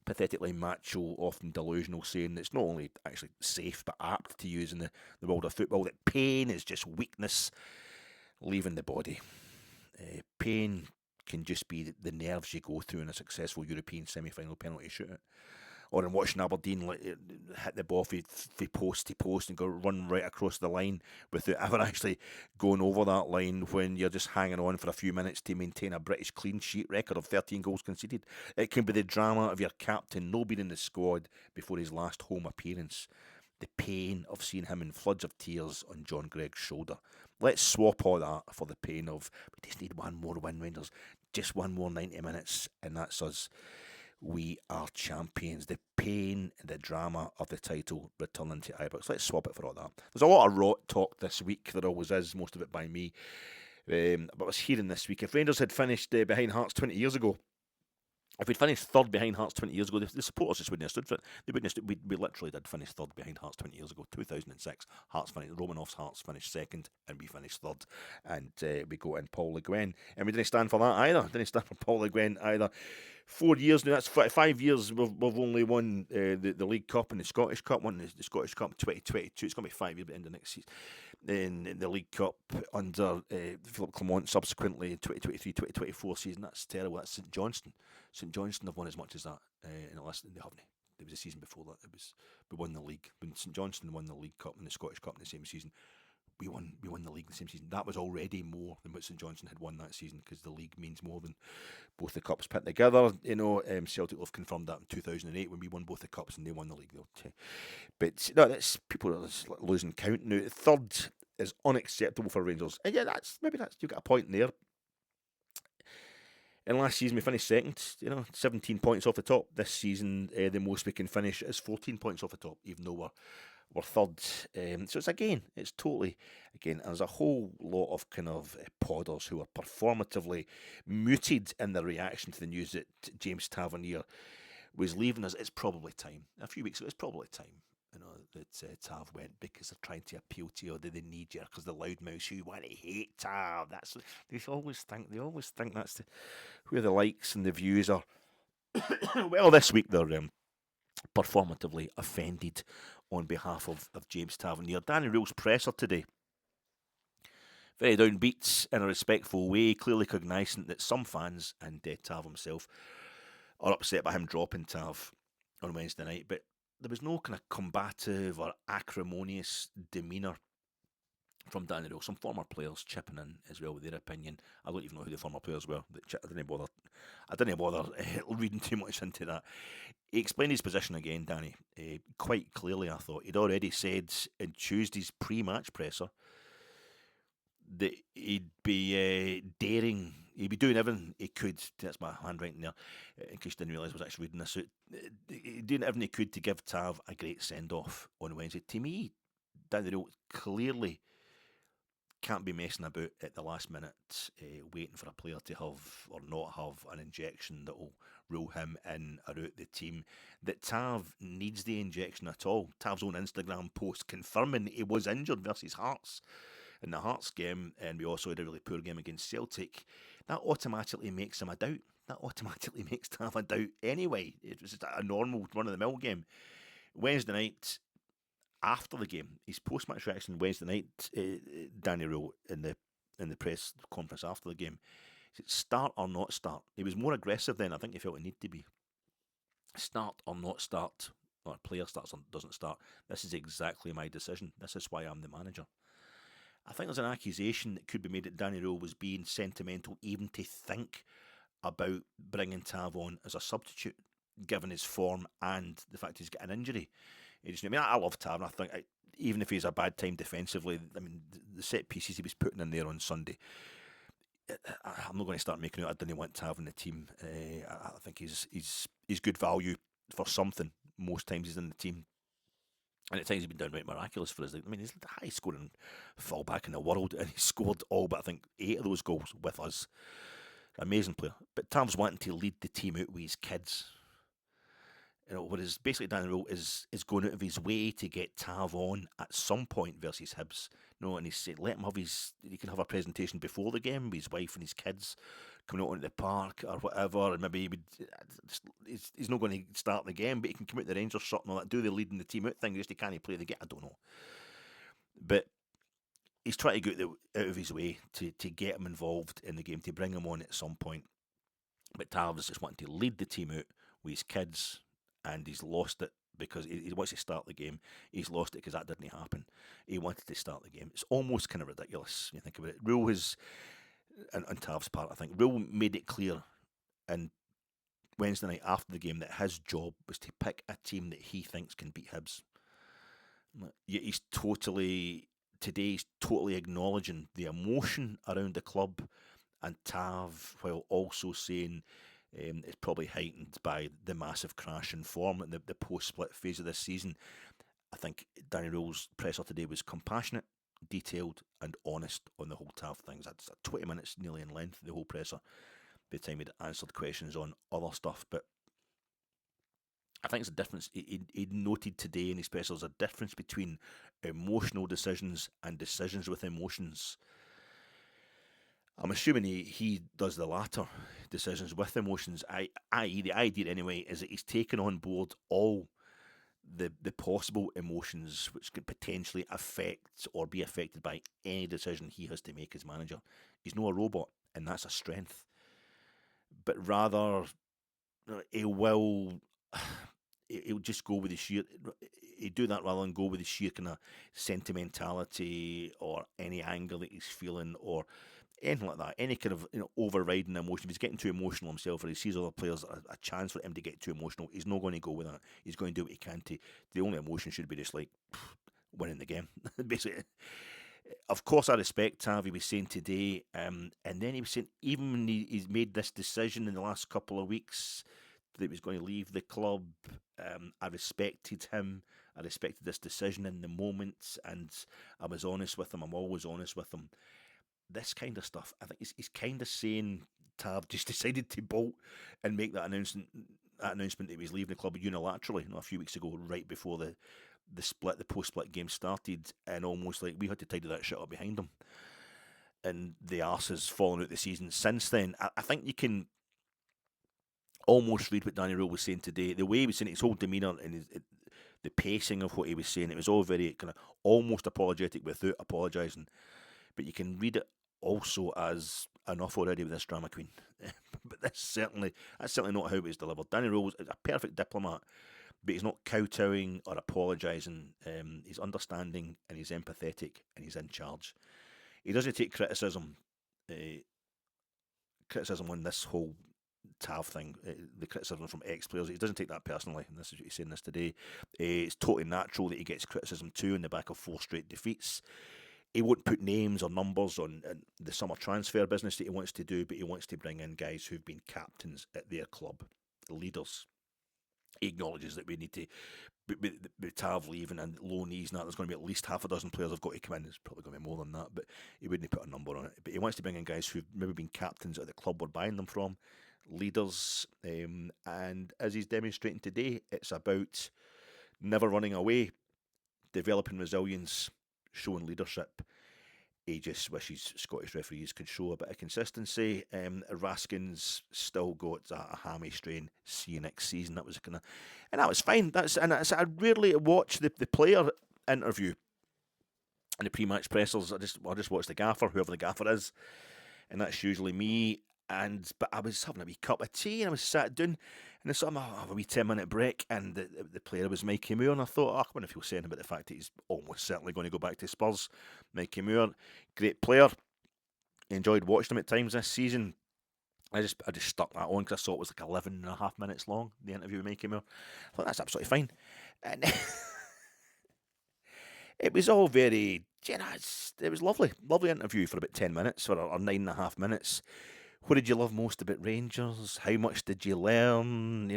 pathetically macho, often delusional saying that's not only actually safe but apt to use in the world of football, that pain is just weakness leaving the body. Pain can just be the nerves you go through in a successful European semi-final penalty shootout, or in watching Aberdeen hit the ball from post to post and go run right across the line without ever actually going over that line, when you're just hanging on for a few minutes to maintain a British clean sheet record of 13 goals conceded. It can be the drama of your captain not being in the squad before his last home appearance. The pain of seeing him in floods of tears on John Gregg's shoulder. Let's swap all that for the pain of, we just need one more win, Rangers. Just one more 90 minutes, and that's us. We are champions. The pain and the drama of the title returning to Ibrox. Let's swap it for all that. There's a lot of rot talk this week. There always is, most of it by me. But I was hearing this week, if Rangers had finished behind Hearts 20 years ago, if we'd finished third behind Hearts 20 years ago, the supporters just wouldn't have stood for it. They wouldn't have we literally did finish third behind Hearts 20 years ago. 2006, Romanov's Hearts finished second, and we finished third. And we got in Paul Le Guen. And we didn't stand for that either. Didn't stand for Paul Le Guen either. 4 years now, that's 5 years we've only won the League Cup and the Scottish Cup. Won the Scottish Cup 2022. It's going to be 5 years at the end of next season. In the League Cup under Philip Clement, subsequently in 2023-2024 season. That's terrible. That's St Johnstone. St Johnstone have won as much as that in the last. They haven't. There was a season before that. We won the league. When St Johnstone won the League Cup and the Scottish Cup in the same season, we won the league the same season. That was already more than what St Johnstone had won that season, because the league means more than both the cups put together. You know, Celtic have confirmed that in 2008 when we won both the cups and they won the league. But no, that's people are losing count now. Third is unacceptable for Rangers, and yeah, maybe you got a point there. And last season we finished second, 17 points off the top. This season, the most we can finish is 14 points off the top, even though we're third. So it's totally, there's a whole lot of kind of podders who are performatively muted in their reaction to the news that James Tavernier was leaving us. It's probably time. A few weeks ago, it's probably time. That Tav went, because they're trying to appeal to you, or the knee-jerk, because the loudmouths who want to hate Tav. They always think that's where the likes and the views are. Well, this week they're performatively offended on behalf of James Tavernier. Danny Röhl's presser today, Very downbeat in a respectful way, clearly cognisant that some fans, and Tav himself, are upset by him dropping Tav on Wednesday night. But there was no kind of combative or acrimonious demeanour from Danny Röhl. Some former players chipping in as well with their opinion. I don't even know who the former players were. I didn't bother reading too much into that. He explained his position again, Danny, quite clearly, I thought. He'd already said in Tuesday's pre-match presser that he'd be daring, he'd be doing everything he could. That's my handwriting there, in case you didn't realise I was actually reading this out. Doing everything he could to give Tav a great send-off on Wednesday. To me, Danny Röhl clearly can't be messing about at the last minute, waiting for a player to have or not have an injection that will rule him in or out the team. That Tav needs the injection at all. Tav's own Instagram post confirming he was injured versus Hearts in the Hearts game, and we also had a really poor game against Celtic. That automatically makes him a doubt. That automatically makes Tav a doubt anyway. It was just a normal run-of-the-mill game. Wednesday night, after the game, his post-match reaction Wednesday night, Danny Röhl in the press conference after the game, he said, start or not start. He was more aggressive then. I think he felt it needed to be. Start or not start, or a player starts or doesn't start. This is exactly my decision. This is why I'm the manager. I think there's an accusation that could be made that Danny Röhl was being sentimental even to think about bringing Tav on as a substitute, given his form and the fact he's got an injury. I love Tav, and I think even if he's a bad time defensively, the set pieces he was putting in there on Sunday, I'm not going to start making out I didn't want Tav in the team. I think he's good value for something. Most times he's in the team. And at times he's been downright miraculous for us. He's the highest scoring fullback in the world, and he scored all but I think 8 of those goals with us. Amazing player. But Tav's wanting to lead the team out with his kids. Whereas basically Danny Röhl is going out of his way to get Tav on at some point versus Hibs. And he said, let him have he can have a presentation before the game with his wife and his kids coming out onto the park or whatever, and maybe he's not going to start the game, but he can come out the Rangers shirt and all that, do the leading the team out thing, just he can't play the game, I don't know. But he's trying to go out of his way to get him involved in the game, to bring him on at some point. But Tav's just wanting to lead the team out with his kids, and he's lost it because he wants to start the game. He's lost it because that didn't happen. He wanted to start the game. It's almost kind of ridiculous when you think about it. Röhl has, on Tav's part, I think, Röhl made it clear in Wednesday night after the game that his job was to pick a team that he thinks can beat Hibs. Yet he's totally acknowledging the emotion around the club and Tav, while also saying it's probably heightened by the massive crash in form in the post-split phase of this season. I think Danny Röhl's presser today was compassionate, detailed and honest on the whole Tav things. That's 20 minutes nearly in length, the whole presser, by the time he'd answered questions on other stuff. But I think it's a difference. He noted today in his presser there's a difference between emotional decisions and decisions with emotions. I'm assuming he does the latter, decisions with emotions, i.e. the idea anyway is that he's taken on board all the possible emotions which could potentially affect or be affected by any decision he has to make as manager. He's not a robot, and that's a strength. But rather, he'll just go with the sheer... He'd do that rather than go with the sheer kind of sentimentality or any anger that he's feeling or anything like that, any kind of overriding emotion. If he's getting too emotional himself or he sees other players a chance for him to get too emotional, he's not going to go with that. He's going to do what he can to. The only emotion should be just like winning the game, basically. Of course, I respect Tav, he was saying today, and then he was saying even when he's made this decision in the last couple of weeks that he was going to leave the club, I respected him. I respected this decision in the moment, and I was honest with him. I'm always honest with him. This kind of stuff, I think he's kind of saying Tav just decided to bolt and make that announcement that he was leaving the club unilaterally a few weeks ago, right before the post-split game started, and almost like we had to tidy that shit up behind him. And the arse has fallen out the season since then. I think you can almost read what Danny Röhl was saying today. The way he was saying it, his whole demeanour and the pacing of what he was saying, it was all very kind of almost apologetic without apologising. but you can read it also as enough already with this drama queen. But that's certainly not how it was delivered. Danny Röhl is a perfect diplomat, but he's not kowtowing or apologising. He's understanding and he's empathetic and he's in charge. He doesn't take criticism on this whole Tav thing, the criticism from ex-players. He doesn't take that personally, and this is what he's saying this today. It's totally natural that he gets criticism too in the back of 4 straight defeats. He won't put names or numbers on the summer transfer business that he wants to do, but he wants to bring in guys who've been captains at their club, leaders. He acknowledges that we need to, with Tav leaving and loanees and that, there's going to be at least half a dozen players have got to come in. There's probably going to be more than that, but he wouldn't put a number on it. But he wants to bring in guys who've maybe been captains at the club we're buying them from, leaders, and as he's demonstrating today, it's about never running away, developing resilience, showing leadership. He just wishes Scottish referees could show a bit of consistency. Raskin's still got a hammy strain. See you next season. That was and that was fine. I rarely watch the player interview and the pre-match pressers. I just watch the Gaffer, whoever the Gaffer is, and that's usually me. But I was having a wee cup of tea and I was sat down and I saw him have a wee 10-minute break, and the player was Mikey Moore, and I thought, I wonder if he'll say anything about the fact that he's almost certainly going to go back to Spurs. Mikey Moore, great player. Enjoyed watching him at times this season. I just stuck that on because I saw it was like 11 and a half minutes long, the interview with Mikey Moore. I thought that's absolutely fine. And it was all very, it was lovely. Lovely interview for about 10 minutes, or 9.5 minutes. What did you love most about Rangers? How much did you learn?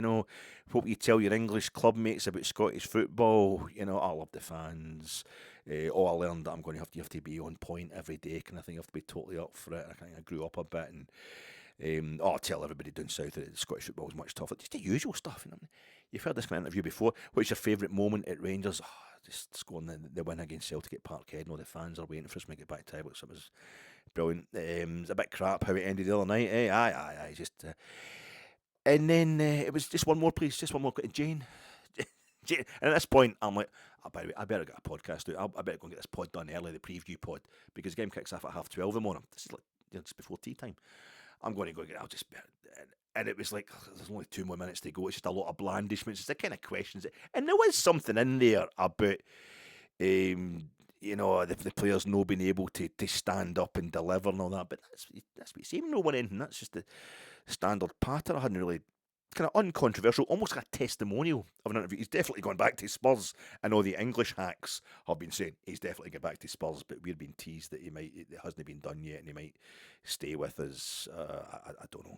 What will you tell your English club mates about Scottish football? I love the fans. I learned that I'm going to have to be on point every day, kind of thing. You have to be totally up for it. I grew up a bit, and I tell everybody down south that Scottish football is much tougher. Just the usual stuff. You've heard this kind of interview before. What's your favourite moment at Rangers? Just scoring the win against Celtic at Parkhead. The fans are waiting for us to make it back to Ibrox. It was brilliant. It was a bit crap how it ended the other night. Aye. And then it was just one more, please. Just one more. Jane. And at this point, I'm like, by the way, I better get a podcast out. I better go and get this pod done early, the preview pod, because the game kicks off at 12:30 in the morning. This is like just before tea time. I'm going to go get it. And it was like, there's only 2 more minutes to go. It's just a lot of blandishments. It's the kind of questions. And there was something in there about, the players not being able to stand up and deliver and all that. But that's what you say. No one anything. That's just the standard pattern. I hadn't really, kind of uncontroversial, almost like a testimonial of an interview. He's definitely gone back to Spurs. I know the English hacks have been saying he's definitely going back to Spurs, but we're being teased that it hasn't been done yet and he might stay with us. I don't know.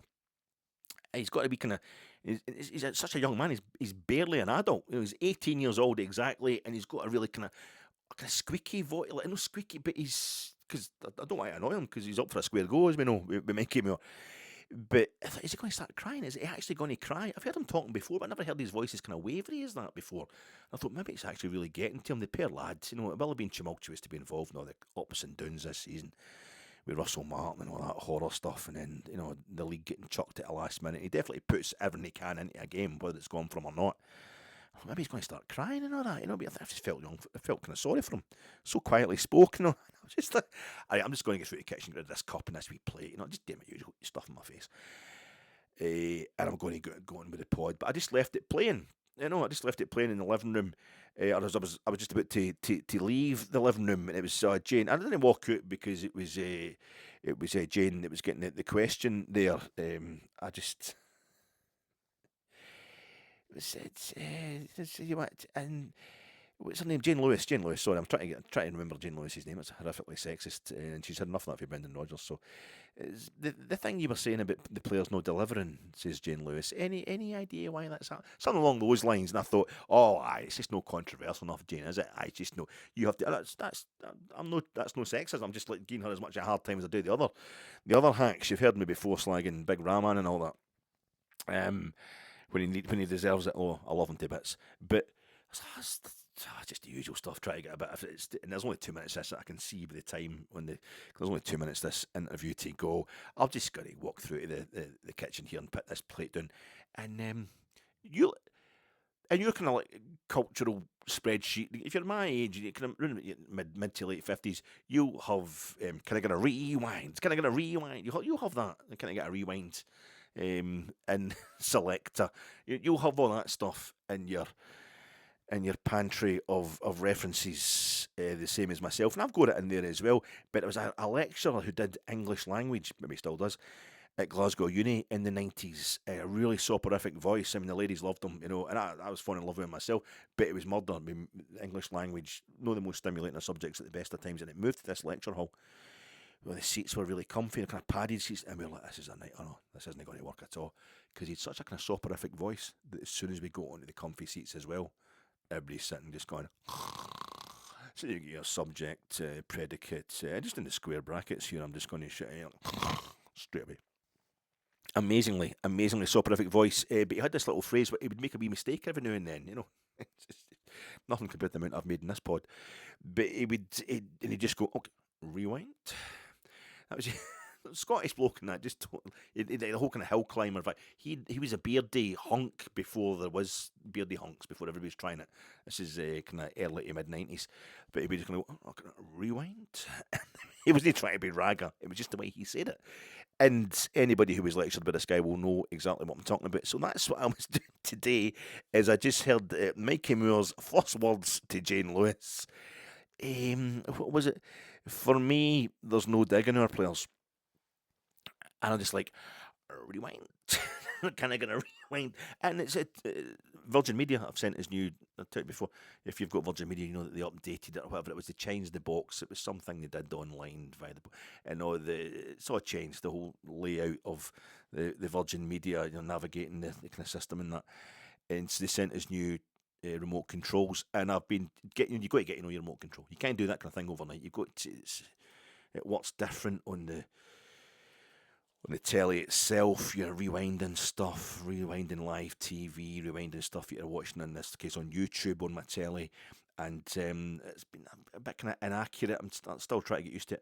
He's got to be kind of. He's such a young man. He's barely an adult. He's 18 years old exactly, and he's got a really kind of squeaky voice. Like, not squeaky, but he's, because I don't want to annoy him because he's up for a square go, as we know. We make him. But is he going to start crying? Is he actually going to cry? I've heard him talking before, but I never heard his voice as kind of wavery as that before. I thought maybe it's actually really getting to him. The pair lads, it will have been tumultuous to be involved in all the ups and downs this season with Russell Martin and all that horror stuff, and then the league getting chucked at the last minute. He definitely puts everything he can into a game, whether it's gone from or not. Maybe he's going to start crying and all that, but I just felt young. I felt kind of sorry for him. So quietly spoken. I was just like, I'm just going to get through the kitchen, get rid of this cup and this wee plate, just do my usual stuff in my face. And I'm going to go on with the pod, but I just left it playing. I just left it playing in the living room. I was just about to leave the living room, and it was Jane. I didn't walk out because it was Jane that was getting the question there. I just said, and what's her name? Jane Lewis. Sorry, I'm trying to remember Jane Lewis's name. It's horrifically sexist, and she's had enough of that for Brendan Rodgers. So, the thing you were saying about the players not delivering, says Jane Lewis. Any idea why that's happening? Something along those lines. And I thought, it's just no controversial enough, Jane, is it? I just know you have to. That's no sexism. I'm just like giving her as much a hard time as I do the other hacks. You've heard me before slagging Big Rahman and all that. When he deserves it. Oh, I love him to bits, but. Just the usual stuff. Try to get a bit of it. And there's only 2 minutes this I can see by the time there's only 2 minutes this interview to go. I've just got to walk through to the kitchen here and put this plate down. And and your kind of like cultural spreadsheet. If you're my age, you kind of mid to late 50s, you'll have can I get a rewind? Can I get a rewind? You'll have that. Can I get a rewind? And selector. You'll have all that stuff in your pantry of references, the same as myself, and I've got it in there as well. But it was a lecturer who did English language, maybe still does, at Glasgow Uni in the 90s. A really soporific voice. I mean, the ladies loved him, and I was falling in love with him myself, but it was murder. I mean, English language, not the most stimulating of subjects at the best of times, and it moved to this lecture hall where the seats were really comfy, the kind of padded seats, and we were like, this is a night, oh no, this isn't going to work at all, because he'd such a kind of soporific voice that as soon as we got onto the comfy seats as well, everybody's sitting just going, so you get your subject, predicate, just in the square brackets here, I'm just going to shut it straight away. Amazingly soporific voice, but he had this little phrase where he would make a wee mistake every now and then, nothing compared to the amount I've made in this pod, but and he'd just go, okay, rewind. That was Scottish bloke and that, just totally, the whole kind of hill climber. He was a beardy hunk before there was beardy hunks, before everybody was trying it. This is kind of early to mid-90s, but he was just going to go, rewind. He wasn't trying to be ragga, it was just the way he said it. And anybody who was lectured by this guy will know exactly what I'm talking about. So that's what I was doing today, is I just heard Mikey Moore's first words to Jane Lewis. What was it? For me, there's no dig in our players. And I'm just like, rewind. Can I get a rewind? And it's Virgin Media have sent us new. I've told you before, if you've got Virgin Media, you know that they updated it or whatever it was. They changed the box. It was something they did online via the, and it's all changed the whole layout of the Virgin Media, navigating the kind of system and that. And so they sent us new remote controls, and I've been getting. You got to get your remote control. You can't do that kind of thing overnight. You've got to. It works different on the telly itself. You're rewinding stuff, rewinding live TV, rewinding stuff that you're watching, in this case on YouTube on my telly, and it's been a bit kind of inaccurate. I'm still trying to get used to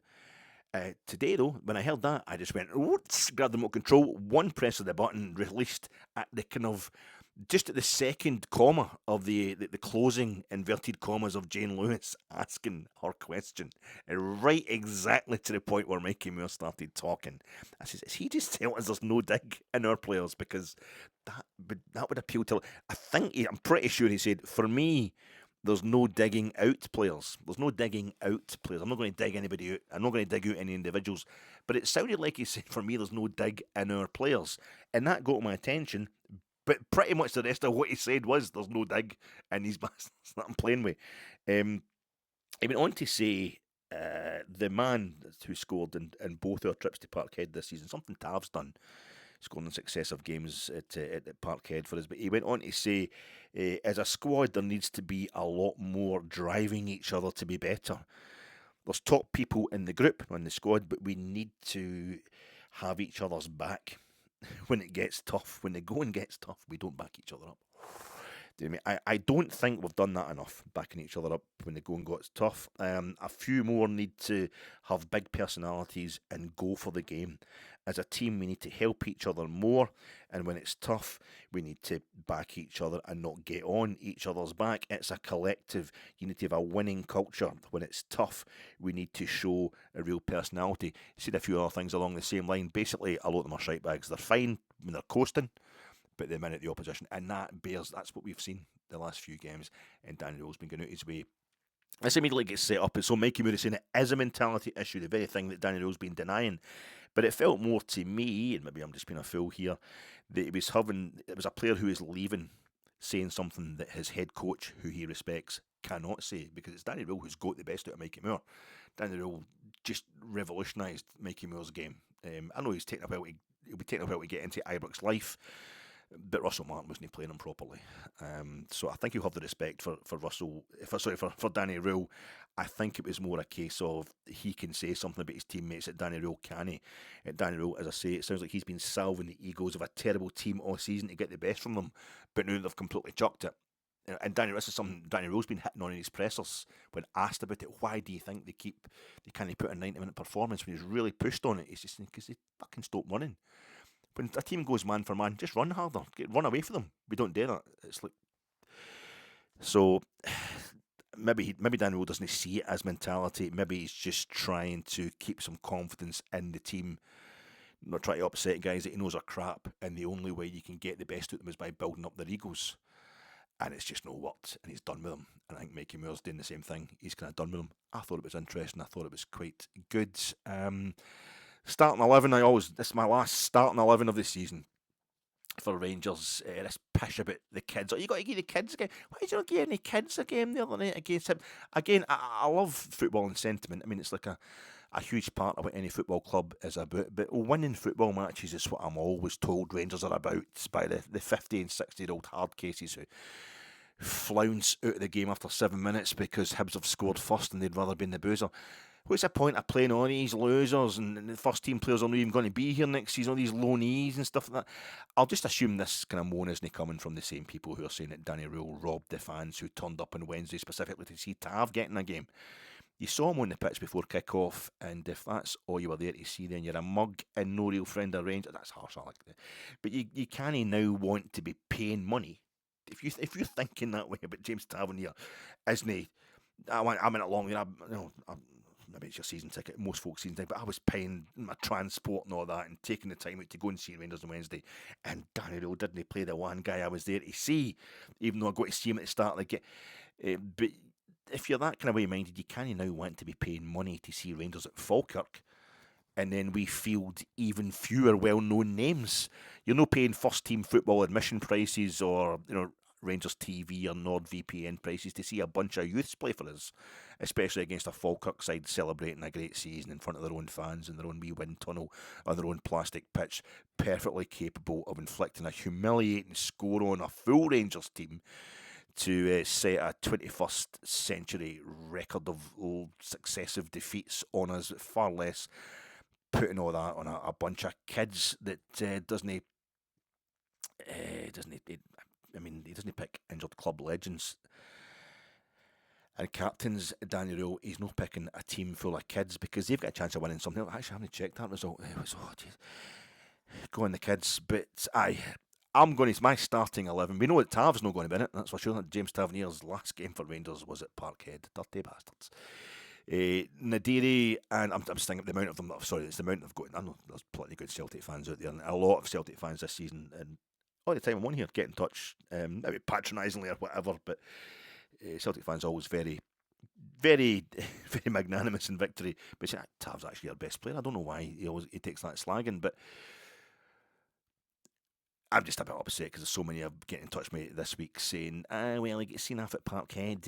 it. Today, though, when I heard that, I just went, grabbed the remote control, one press of the button, released at the kind of, just at the second comma of the closing inverted commas of Jane Lewis asking her question, and right exactly to the point where Mikey Moore started talking. I says, is he just telling us there's no dig in our players? Because that would appeal to, I'm pretty sure he said, for me, there's no digging out players. There's no digging out players. I'm not going to dig anybody out. I'm not going to dig out any individuals. But it sounded like he said, for me, there's no dig in our players. And that got my attention. But pretty much the rest of what he said was, there's no dig in these bastards that I'm playing with. He went on to say, the man who scored in both our trips to Parkhead this season, something Tav's done, scoring in successive games at Parkhead for us. But he went on to say, as a squad, there needs to be a lot more driving each other to be better. There's top people in the group, in the squad, but we need to have each other's back. When it gets tough, when the going gets tough, we don't back each other up. I don't think we've done that enough, backing each other up when the going gets tough. A few more need to have big personalities and go for the game. As a team, we need to help each other more, and when it's tough, we need to back each other and not get on each other's back. It's a collective. You need to have a winning culture. When it's tough, we need to show a real personality. Said a few other things along the same line. Basically, a lot of them are shite bags. They're fine when they're coasting, but they minute the opposition, and that's what we've seen the last few games, and Danny Röhl's been going out his way. This immediately gets set up, and so Mikey Moore is saying it is a mentality issue, the very thing that Danny Röhl's been denying. But it felt more to me, and maybe I'm just being a fool here, that it was a player who is leaving saying something that his head coach, who he respects, cannot say, because it's Danny Röhl who's got the best out of Mikey Moore. Danny Röhl just revolutionised Mikey Moore's game. I know he'll be taking a while to get into Ibrox life, but Russell Martin wasn't playing him properly. So I think he'll have the respect for Danny Röhl. I think it was more a case of he can say something about his teammates that Danny Röhl can't. Danny Röhl, as I say, it sounds like he's been salving the egos of a terrible team all season to get the best from them, but now they've completely chucked it. And this is something Danny Röhl's been hitting on in his pressers when asked about it. Why do you think they can't put a 90-minute performance when he's really pushed on it? He's just because they fucking stop running. When a team goes man for man, just run harder. Run away from them. We don't do that. It's like So maybe Danny Röhl doesn't see it as mentality. Maybe he's just trying to keep some confidence in the team, not try to upset guys that he knows are crap, and the only way you can get the best out of them is by building up their egos. And it's just not worked, and he's done with them. And I think Mikey Moore's doing the same thing. He's kind of done with them. I thought it was interesting. I thought it was quite good. Starting 11, this is my last starting 11 of the season for Rangers. This pish about the kids. Oh, you got to give the kids a game. Why did you not give any kids a game the other night against him? Again, I love football and sentiment. I mean, it's like a huge part of what any football club is about. But winning football matches is what I'm always told Rangers are about by the 50 and 60-year-old hard cases who flounce out of the game after 7 minutes because Hibs have scored first and they'd rather be in the boozer. What's the point of playing all these losers and the first team players are not even going to be here next season, all these loanees and stuff like that? I'll just assume this kind of moan isn't coming from the same people who are saying that Danny Röhl robbed the fans who turned up on Wednesday specifically to see Tav getting a game. You saw him on the pitch before kick-off, and if that's all you were there to see, then you're a mug and no real friend of Rangers. That's harsh, I like that. But you can't now want to be paying money. If you're thinking that way about James Tavernier, isn't he? I'm in it long. Maybe it's your season ticket, most folks' season ticket, but I was paying my transport and all that and taking the time out to go and see Rangers on Wednesday. And Danny Röhl didn't play the one guy I was there to see, even though I got to see him at the start of the game. But if you're that kind of way minded, you can't now want to be paying money to see Rangers at Falkirk, and then we field even fewer well-known names. You're not paying first-team football admission prices or Rangers TV or NordVPN prices to see a bunch of youths play for us, especially against a Falkirk side celebrating a great season in front of their own fans in their own wee wind tunnel on their own plastic pitch, perfectly capable of inflicting a humiliating score on a full Rangers team to set a 21st century record of successive defeats on us, far less putting all that on a bunch of kids that doesn't he doesn't pick injured club legends and captains. Danny Röhl, he's not picking a team full of kids because they've got a chance of winning something. Actually, I haven't checked that result. It was go on the kids, but I'm going to my starting 11. We know that Tav's not going to be in it, that's for sure. James Tavernier's last game for Rangers was at Parkhead. Dirty bastards. Nadiri, and I'm just thinking the amount of them. Sorry, it's the amount of I know there's plenty of good Celtic fans out there, and a lot of Celtic fans this season. And all the time I'm on here, get in touch, maybe patronisingly or whatever. But Celtic fans are always very, very, very magnanimous in victory. But say, Tav's actually our best player. I don't know why he takes that slagging, but I'm just a bit upset because there's so many of getting in touch with me this week saying, well, he gets seen off at Parkhead.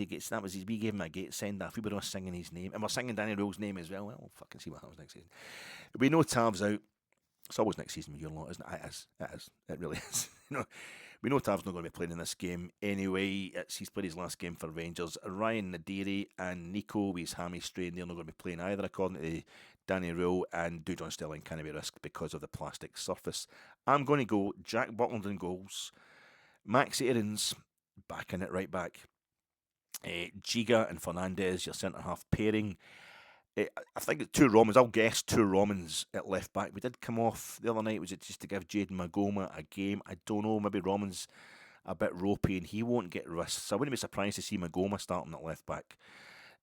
We gave him a gate send off. We were singing his name, and we're singing Danny Röhl's name as well. Well, we'll fucking see what happens next season. We know Tav's out. It's always next season with your lot, isn't it? It is. It is. It really is. We know Tav's not going to be playing in this game anyway. He's played his last game for Rangers. Ryan Nadiri and Nico with his hammy strain, they're not going to be playing either, according to Danny Röhl, and Dujon Sterling can't be risked because of the plastic surface. I'm going to go Jack Butland in goals, Max Aarons back in it right back, Giga and Fernandez, your centre-half pairing. I think two Romans. I'll guess two Romans at left back. We did come off the other night. Was it just to give Jaden Magoma a game? I don't know. Maybe Romans a bit ropey and he won't get risks. So I wouldn't be surprised to see Magoma starting at left back.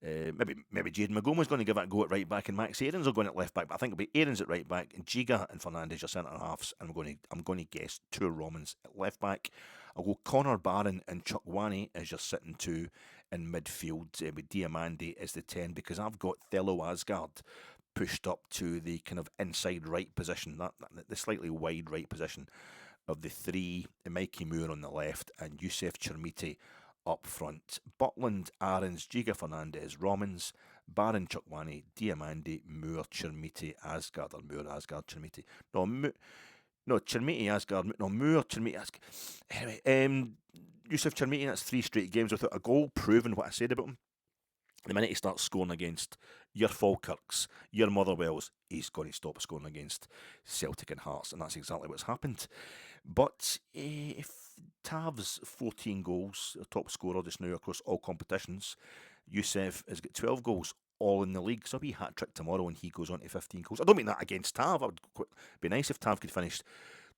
Maybe Jaden Magoma's going to give it a go at right back, and Max Aarons are going at left back. But I think it'll be Aarons at right back, and Giga and Fernandez your centre halves. And I'm going to guess two Romans at left back. I'll go Connor Barron and Chuck Whanney as your sitting two in midfield with Diamandi as the 10, because I've got Thelo Asgard pushed up to the kind of inside right position, the slightly wide right position of the three. Mikey Moore on the left and Youssef Chermiti up front. Butland, Aarons, Giga Fernandez, Romans, Barron, Chuck Whanney, Diamandi, Moore, Chermiti, Asgard, or Moore, Asgard, Chermiti. No, Chermiti, Asgard, no, Moore, Chermiti, Asgard. Anyway, Youssef Chermiti, that's 3 straight games without a goal, proving what I said about him. The minute he starts scoring against your Falkirks, your Motherwells, he's going to stop scoring against Celtic and Hearts, and that's exactly what's happened. But if Tav's 14 goals, the top scorer just now across all competitions, Youssef has got 12 goals, all in the league, so it'll be a hat-trick tomorrow and he goes on to 15 goals. I don't mean that against Tav. It'd be nice if Tav could finish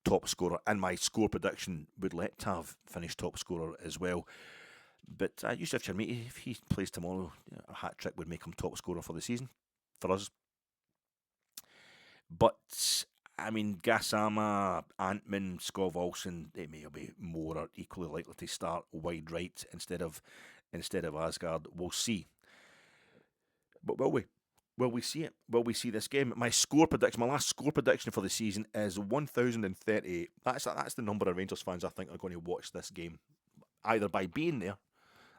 top scorer, and my score prediction would let Tav finish top scorer as well. But Yusuf Chermiti, if he plays tomorrow, a hat trick would make him top scorer for the season for us. But I mean, Gassama, Antman, Skov Olsen, they may be more or equally likely to start wide right instead of Asgard. We'll see. But will we? Will we see it? Will we see this game? My score prediction, my last score prediction for the season is 1,038. That's the number of Rangers fans I think are going to watch this game, either by being there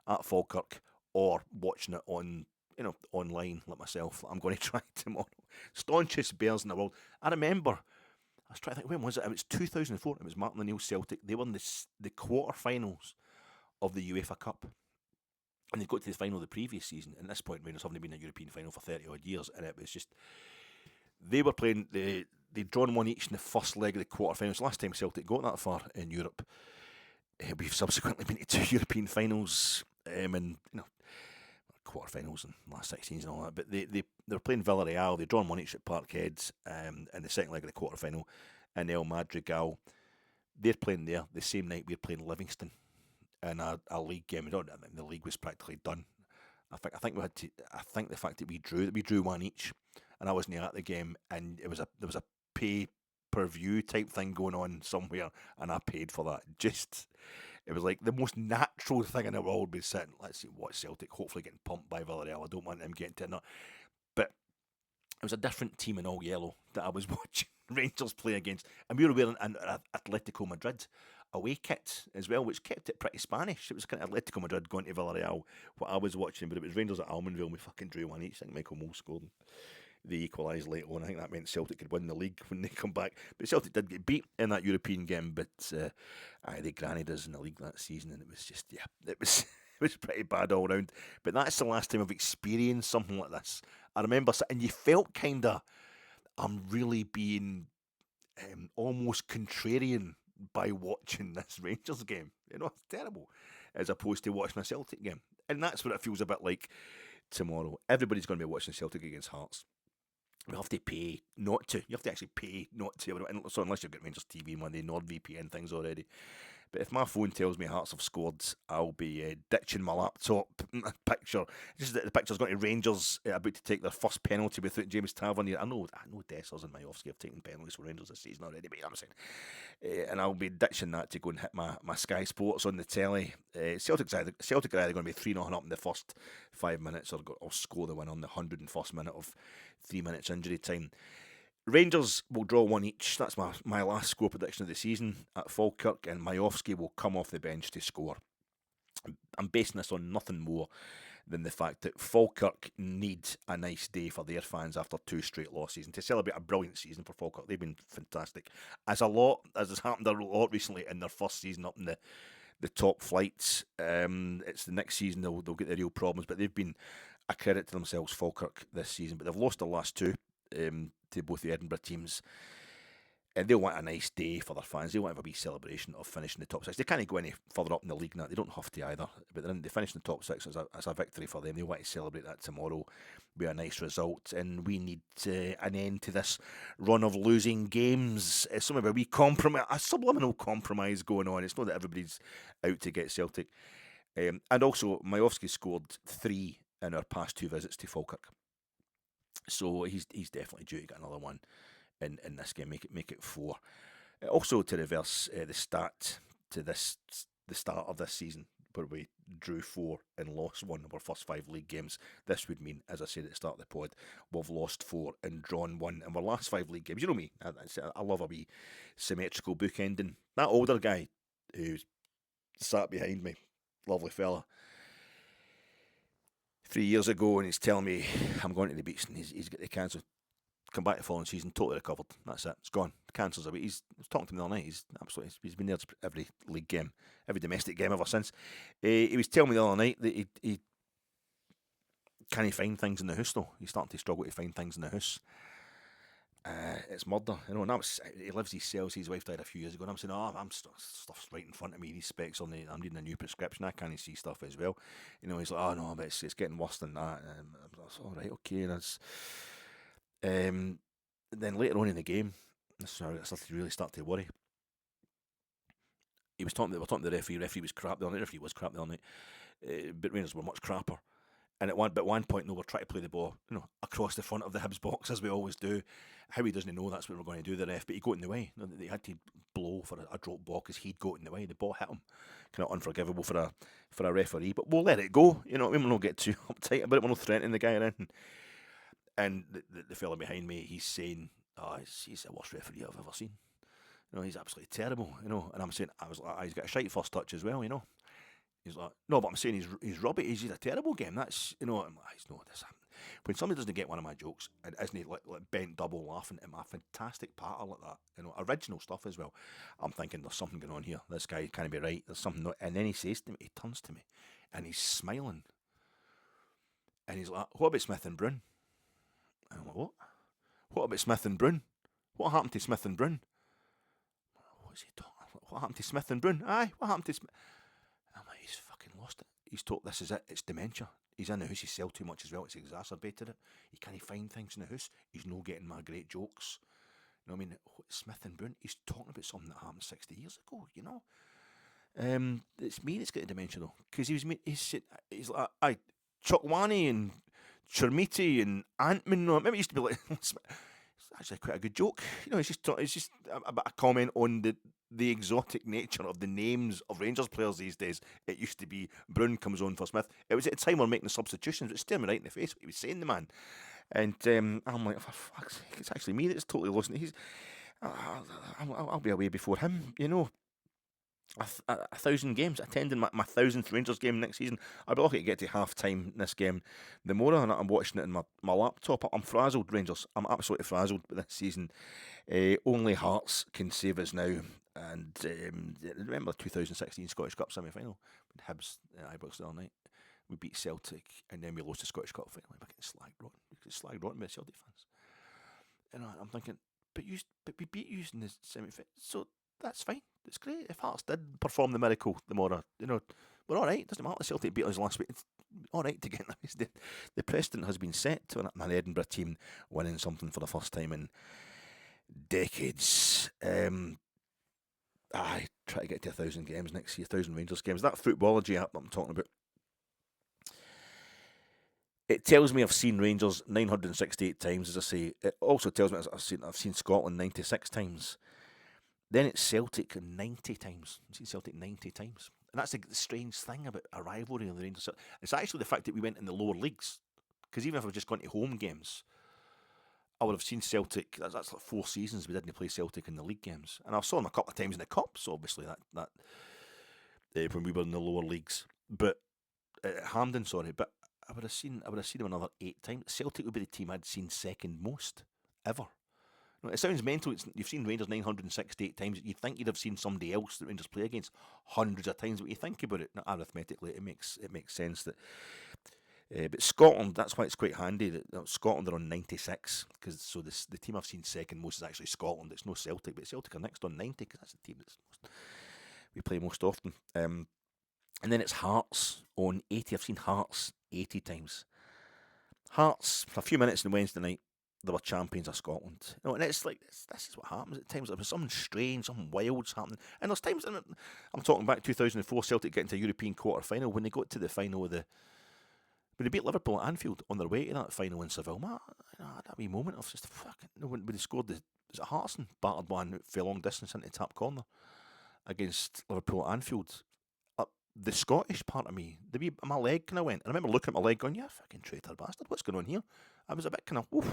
at Falkirk or watching it on online like myself. I'm going to try tomorrow. Staunchest Bears in the world. I remember. I was trying to think, when was it? It was 2004. It was Martin O'Neill's Celtic. They were in the quarter-finals of the UEFA Cup. And they got to the final the previous season. And at this point, Rangers haven't been in a European final for 30 odd years. And it was just, they were playing, they'd drawn one each in the first leg of the quarter-finals. Last time Celtic got that far in Europe. We've subsequently been to 2 European finals and quarter-finals and last 16s and all that. But they were playing Villarreal. They'd drawn one each at Parkhead in the second leg of the quarter-final. And El Madrigal, they're playing there the same night we're playing Livingston in a league game. The league was practically done. I think we had to. I think the fact that we drew one each, and I wasn't at the game, and there was a pay-per-view type thing going on somewhere, and I paid for that. It was like the most natural thing in the world. Be sitting, let's see, watch Celtic, hopefully getting pumped by Villarreal. I don't want them getting to it, but it was a different team in all yellow that I was watching Rangers play against, and we were wearing an Atletico Madrid away kit as well, which kept it pretty Spanish. It was kind of Atletico Madrid going to Villarreal, what I was watching, but it was Rangers at Almonville. We fucking drew one each. I think Michael Moore scored. They equalised late on. I think that meant Celtic could win the league when they come back. But Celtic did get beat in that European game, but they grannied us in the league that season, and it was just, it was it was pretty bad all round. But that's the last time I've experienced something like this. I remember, and you felt kind of, I'm really being almost contrarian by watching this Rangers game. It's terrible, as opposed to watching a Celtic game. And that's what it feels a bit like tomorrow. Everybody's going to be watching Celtic against Hearts. We have to pay not to. You have to actually pay not to. So unless you've got Rangers TV and one of the NordVPN things already. But if my phone tells me Hearts have scored, I'll be ditching my laptop picture. Just that the picture's going to Rangers about to take their first penalty without James Tavernier. I know Dessers and Majowski have taken penalties for Rangers this season already, but you know what I'm saying. And I'll be ditching that to go and hit my Sky Sports on the telly. Celtic are either going to be 3-0 up in the first 5 minutes or score the win on the 101st minute of 3 minutes injury time. Rangers will draw one each. That's my last score prediction of the season at Falkirk, and Majowski will come off the bench to score. I'm basing this on nothing more than the fact that Falkirk need a nice day for their fans after 2 straight losses, and to celebrate a brilliant season for Falkirk. They've been fantastic, as has happened a lot recently in their first season up in the top flights. It's the next season they'll get the real problems, but they've been a credit to themselves, Falkirk, this season. But they've lost the last 2 to both the Edinburgh teams, and they'll want a nice day for their fans. They want a wee celebration of finishing the top 6. They can't go any further up in the league now. They don't have to either, but they finish in the top 6 as a victory for them. They want to celebrate that tomorrow with a nice result, and we need an end to this run of losing games. It's some of a subliminal compromise going on. It's not that everybody's out to get Celtic. And also, Majowski scored 3 in our past 2 visits to Falkirk. So he's definitely due to get another one in this game, make it 4. Also, to reverse the start of this season, where we drew 4 and lost 1 of our first 5 league games, this would mean, as I said at the start of the pod, we've lost 4 and drawn 1 in our last 5 league games. You know me, I love a wee symmetrical bookending. That older guy who sat behind me, lovely fella, 3 years ago, and he's telling me I'm going to the beach, and he's got the cancer. Come back the following season, totally recovered. That's it. It's gone. The cancer's away. I was talking to him the other night. He's been there every league game, every domestic game ever since. He was telling me the other night that he can't find things in the house though. He's starting to struggle to find things in the house. It's murder, and that was, he lives these cells. His wife died a few years ago, and I'm saying, stuff's right in front of me. These specs on I'm reading a new prescription. I can't see stuff as well. He's like, oh no, but it's getting worse than that. And I was all right, okay. And then later on in the game, this is how I started to really start to worry. he was talking. They were talking to the referee. The referee was crap the other night. The referee was crap the other night. But Rangers were much crapper. And at one point, we're trying to play the ball, across the front of the Hibs box, as we always do. How he doesn't know that's what we're going to do, the ref, but he got in the way. They had to blow for a drop ball because he'd got in the way. The ball hit him. Kind of unforgivable for a referee, but we'll let it go. We'll not get too uptight about it. We're not threatening the guy around. And the fella behind me, he's saying, he's the worst referee I've ever seen. He's absolutely terrible, And I'm saying, I was like, he's got a shite first touch as well, He's like, no, but I'm saying he's rubbish. He's a terrible game. That's, I'm like, he's not this. When somebody doesn't get one of my jokes and isn't like bent double laughing at my fantastic patter like that, original stuff as well, I'm thinking there's something going on here. This guy can't be right. There's something not. And then he says to me, he turns to me, and he's smiling, and he's like, "What about Smith and Brun?" And I'm like, "What? What about Smith and Brun? What happened to Smith and Brun?" What's he talking? What happened to Smith and Brun? Aye, what happened to Smith? I'm like, he's fucking lost it. He's told this is it. It's dementia. He's in the house. He sell too much as well. It's exacerbated it. He can't find things in the house. He's not getting my great jokes. You know what I mean? Smith and Brun. He's talking about something that happened 60 years ago. It's me that's got the dementia though, because he's like, Chukwani and Chermiti and Antman. Maybe it used to be like. It's actually quite a good joke. It's just a bit of comment on the exotic nature of the names of Rangers players these days. It used to be Brun comes on for Smith. It was at the time we're making the substitutions, but it's staring me right in the face what he was saying, the man. And I'm like, for fuck's sake, it's actually me that's totally lost it. I'll be away before him, A 1,000 games, attending my 1,000th Rangers game next season. I'll be lucky to get to half time this game. The more I'm watching it in my laptop, I'm frazzled, Rangers. I'm absolutely frazzled with this season. Only Hearts can save us now. And remember the 2016 Scottish Cup semi-final when Hibs Ibrox the other night. We beat Celtic and then we lost the Scottish Cup final. We're getting slagged rotten by Celtic fans. And I'm thinking, but we beat you in the semi-final, so that's fine. It's great. If Hearts did perform the miracle tomorrow, we're all right. It doesn't matter. Celtic beat us last week. It's all right to get the precedent has been set to an Edinburgh team winning something for the first time in decades. I try to get to 1,000 games next year, 1,000 Rangers games. That footballogy app that I'm talking about, it tells me I've seen Rangers 968 times, as I say. It also tells me I've seen Scotland 96 times. Then it's Celtic 90 times. I've seen Celtic 90 times. And that's the strange thing about a rivalry of the Rangers. It's actually the fact that we went in the lower leagues. Because even if I've just gone to home games, I would have seen Celtic. That's like 4 seasons we didn't play Celtic in the league games. And I saw them a couple of times in the Cups, obviously, that when we were in the lower leagues. But Hampden, sorry. But I would have seen them another 8 times. Celtic would be the team I'd seen second most, ever. It sounds mental. You've seen Rangers 968 times. You'd think you'd have seen somebody else that Rangers play against hundreds of times. But you think about it, not arithmetically, it makes sense that. But Scotland, that's why it's quite handy that Scotland are on 96, because the team I've seen second most is actually Scotland. It's no Celtic, but Celtic are next on 90 because that's the team we play most often. And then it's Hearts on 80. I've seen Hearts 80 times. Hearts for a few minutes on Wednesday night. They were champions of Scotland. And it's like, this is what happens at times. There was something strange, something wild's happening. And there's times, I'm talking back 2004, Celtic getting to a European quarter-final. When they got to the final when they beat Liverpool at Anfield on their way to that final in Seville, that wee moment of just fucking, when they scored was it Hartson? Battered one for a long distance into the top corner against Liverpool at Anfield. The Scottish part of me, my leg kind of went. And I remember looking at my leg going, yeah, fucking traitor bastard, what's going on here? I was a bit kind of, oof.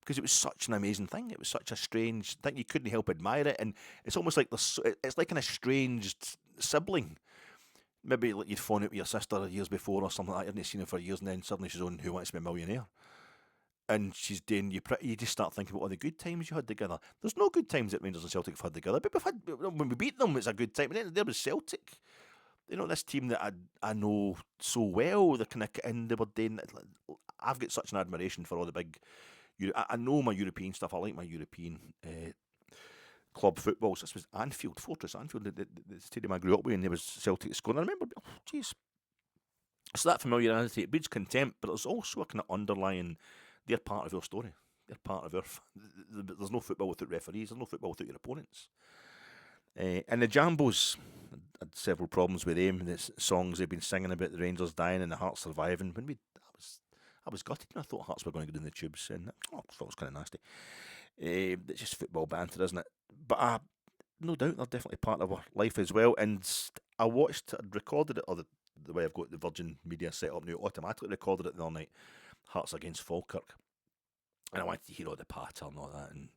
Because it was such an amazing thing. It was such a strange thing. You couldn't help admire it. And it's almost like it's like an estranged sibling. Maybe like you'd phone out with your sister years before or something like that. You hadn't seen her for years, and then suddenly she's on Who Wants to Be a Millionaire. And she's doing you just start thinking about all the good times you had together. There's no good times that Rangers and Celtic have had together. But when we beat them, it's a good time. And then there was Celtic. This team that I know so well. They're kind of, and they were doing. I've got such an admiration for all the big. I know my European stuff. I like my European club football. So this was Anfield, Fortress Anfield, the stadium I grew up with, and there was Celtic scoring. I remember, jeez. So that familiarity, it breeds contempt, but there's also a kind of underlying, they're part of your story. They're part of there's no football without referees. There's no football without your opponents. And the Jambos had several problems with them. The songs they've been singing about the Rangers dying and the Hearts surviving. I was gutted when I thought Hearts were going to go down the tubes, and I thought it was kind of nasty. It's just football banter, isn't it? But no doubt they're definitely part of our life as well. And I'd recorded it, or the way I've got the Virgin Media set up now, automatically recorded it the other night. Hearts against Falkirk, and I wanted to hear all the patter and all that, and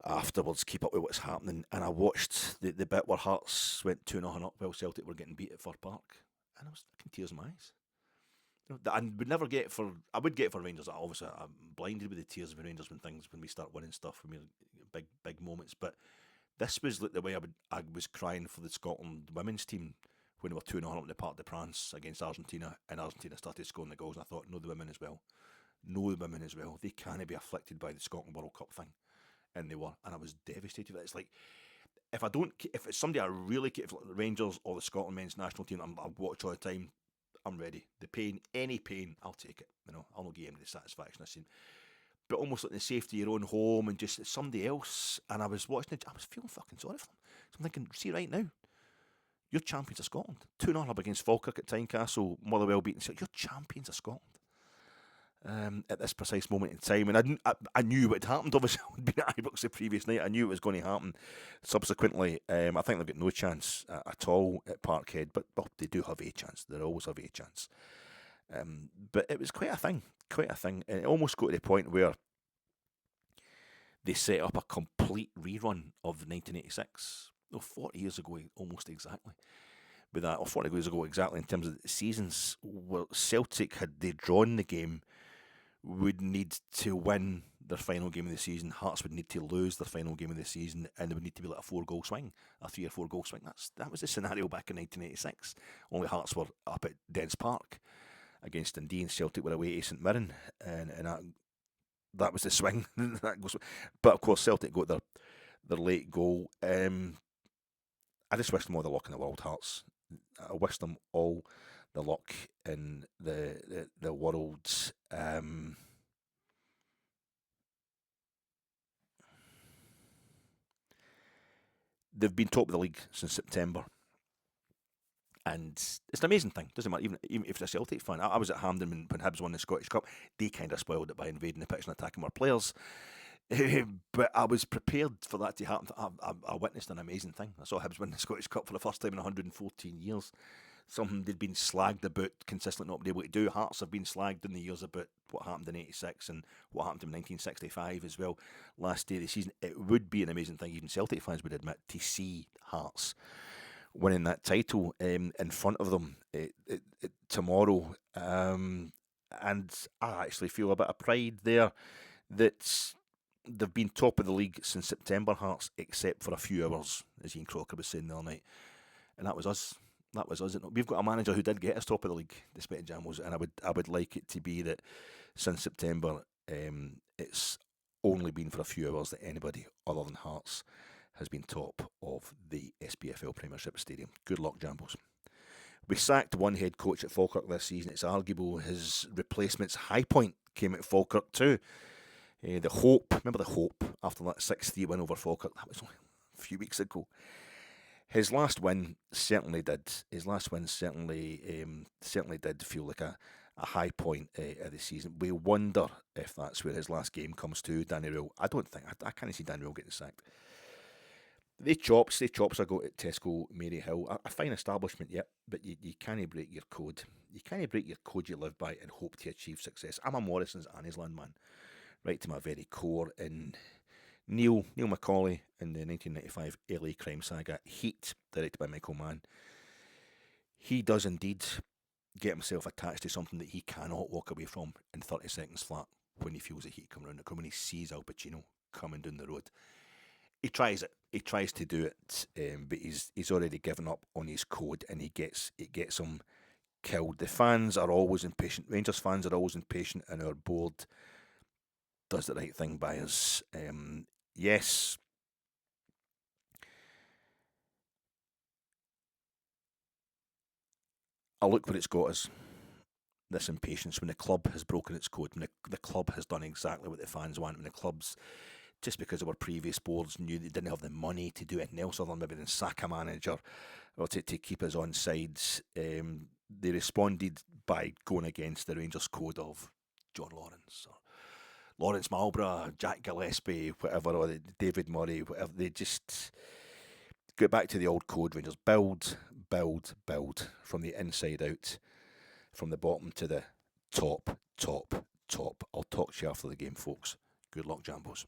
afterwards keep up with what's happening. And I watched the bit where Hearts went 2-0 up while Celtic were getting beat at FOR Park, and I was fucking tears in my eyes. I would never get for. I would get for Rangers. Obviously, I'm blinded with the tears of Rangers when we start winning stuff, when we big moments. But this was like the way I was crying for the Scotland women's team when they were 2-0 up in the Parc des Princes against Argentina, and Argentina started scoring the goals. And I thought, no, the women as well. No, the women as well. They can't be afflicted by the Scotland World Cup thing, and they were. And I was devastated. It's like, if it's somebody I really care, if like the Rangers or the Scotland men's national team, I watch all the time. I'm ready. The pain, any pain, I'll take it. I'll not give any the satisfaction I've seen. But almost like the safety of your own home and just somebody else. And I was watching it, I was feeling fucking sorry for them. So I'm thinking, see right now, you're champions of Scotland. 2-0 up against Falkirk at Tynecastle, Motherwell beaten. So you're champions of Scotland. At this precise moment in time, and I knew what had happened. Obviously, I'd been at Ibrox the previous night. I knew it was going to happen. Subsequently, I think they've got no chance at all at Parkhead, but they do have a chance. They always have a chance. But it was quite a thing, and it almost got to the point where they set up a complete rerun of 1986. 40 years ago, almost exactly. With that, or 40 years ago exactly, in terms of the seasons, where Celtic, had they drawn the game, would need to win their final game of the season. Hearts would need to lose their final game of the season, and there would need to be like a 4-goal swing, a 3 or 4 goal swing. That was the scenario back in 1986. Only Hearts were up at Dens Park against Dundee, and Celtic were away to St Mirren, and that was the swing. But of course, Celtic got their late goal. I just wish them all the luck in the world, Hearts. I wish them all the luck in the world. They've been top of the league since September, and it's an amazing thing. Doesn't matter, even if it's a Celtic fan. I was at Hampden when Hibs won the Scottish Cup. They kind of spoiled it by invading the pitch and attacking our players. But I was prepared for that to happen. I witnessed an amazing thing. I saw Hibs win the Scottish Cup for the first time in 114 years. Something they'd been slagged about consistently not being able to do. Hearts have been slagged in the years about what happened in 86 and what happened in 1965 as well. Last day of the season, it would be an amazing thing, even Celtic fans would admit, to see Hearts winning that title in front of them tomorrow. And I actually feel a bit of pride there that they've been top of the league since September, Hearts, except for a few hours, as Ian Crocker was saying the other night. And that was us. We've got a manager who did get us top of the league, despite JAMBOS, and I would like it to be that since September, it's only been for a few hours that anybody other than Hearts has been top of the SPFL Premiership Stadium. Good luck, JAMBOS. We sacked one head coach at Falkirk this season. It's arguable his replacement's high point came at Falkirk too. The hope, remember the hope after that 6-3 win over Falkirk? That was only a few weeks ago. His last win certainly did. Certainly did feel like a high point of the season. We wonder if that's where his last game comes to. Danny Röhl. I can't see Danny Röhl getting sacked. They chops I go at Tesco Maryhill. A fine establishment, yep, but you can't break your code. You can't break your code you live by and hope to achieve success. I'm a Morrison's Annisland man, right to my very core. And Neil Macaulay in the 1995 LA crime saga Heat, directed by Michael Mann, he does indeed get himself attached to something that he cannot walk away from in 30 seconds flat when he feels the heat come around. When he sees Al Pacino coming down the road, he tries it. He tries to do it, but he's already given up on his code, and it gets him killed. The fans are always impatient. Rangers fans are always impatient, and our board does the right thing by us. Yes. I look where it's got us. This impatience when the club has broken its code, when the club has done exactly what the fans want, when the club's just because our previous boards knew they didn't have the money to do anything else other than maybe than sack a manager or to keep us on sides. They responded by going against the Rangers code of John Lawrence or Lawrence Marlborough, Jack Gillespie, whatever, or David Murray, whatever. They just get back to the old code, Rangers. Build, build, build from the inside out, from the bottom to the top, top, top. I'll talk to you after the game, folks. Good luck, Jambos.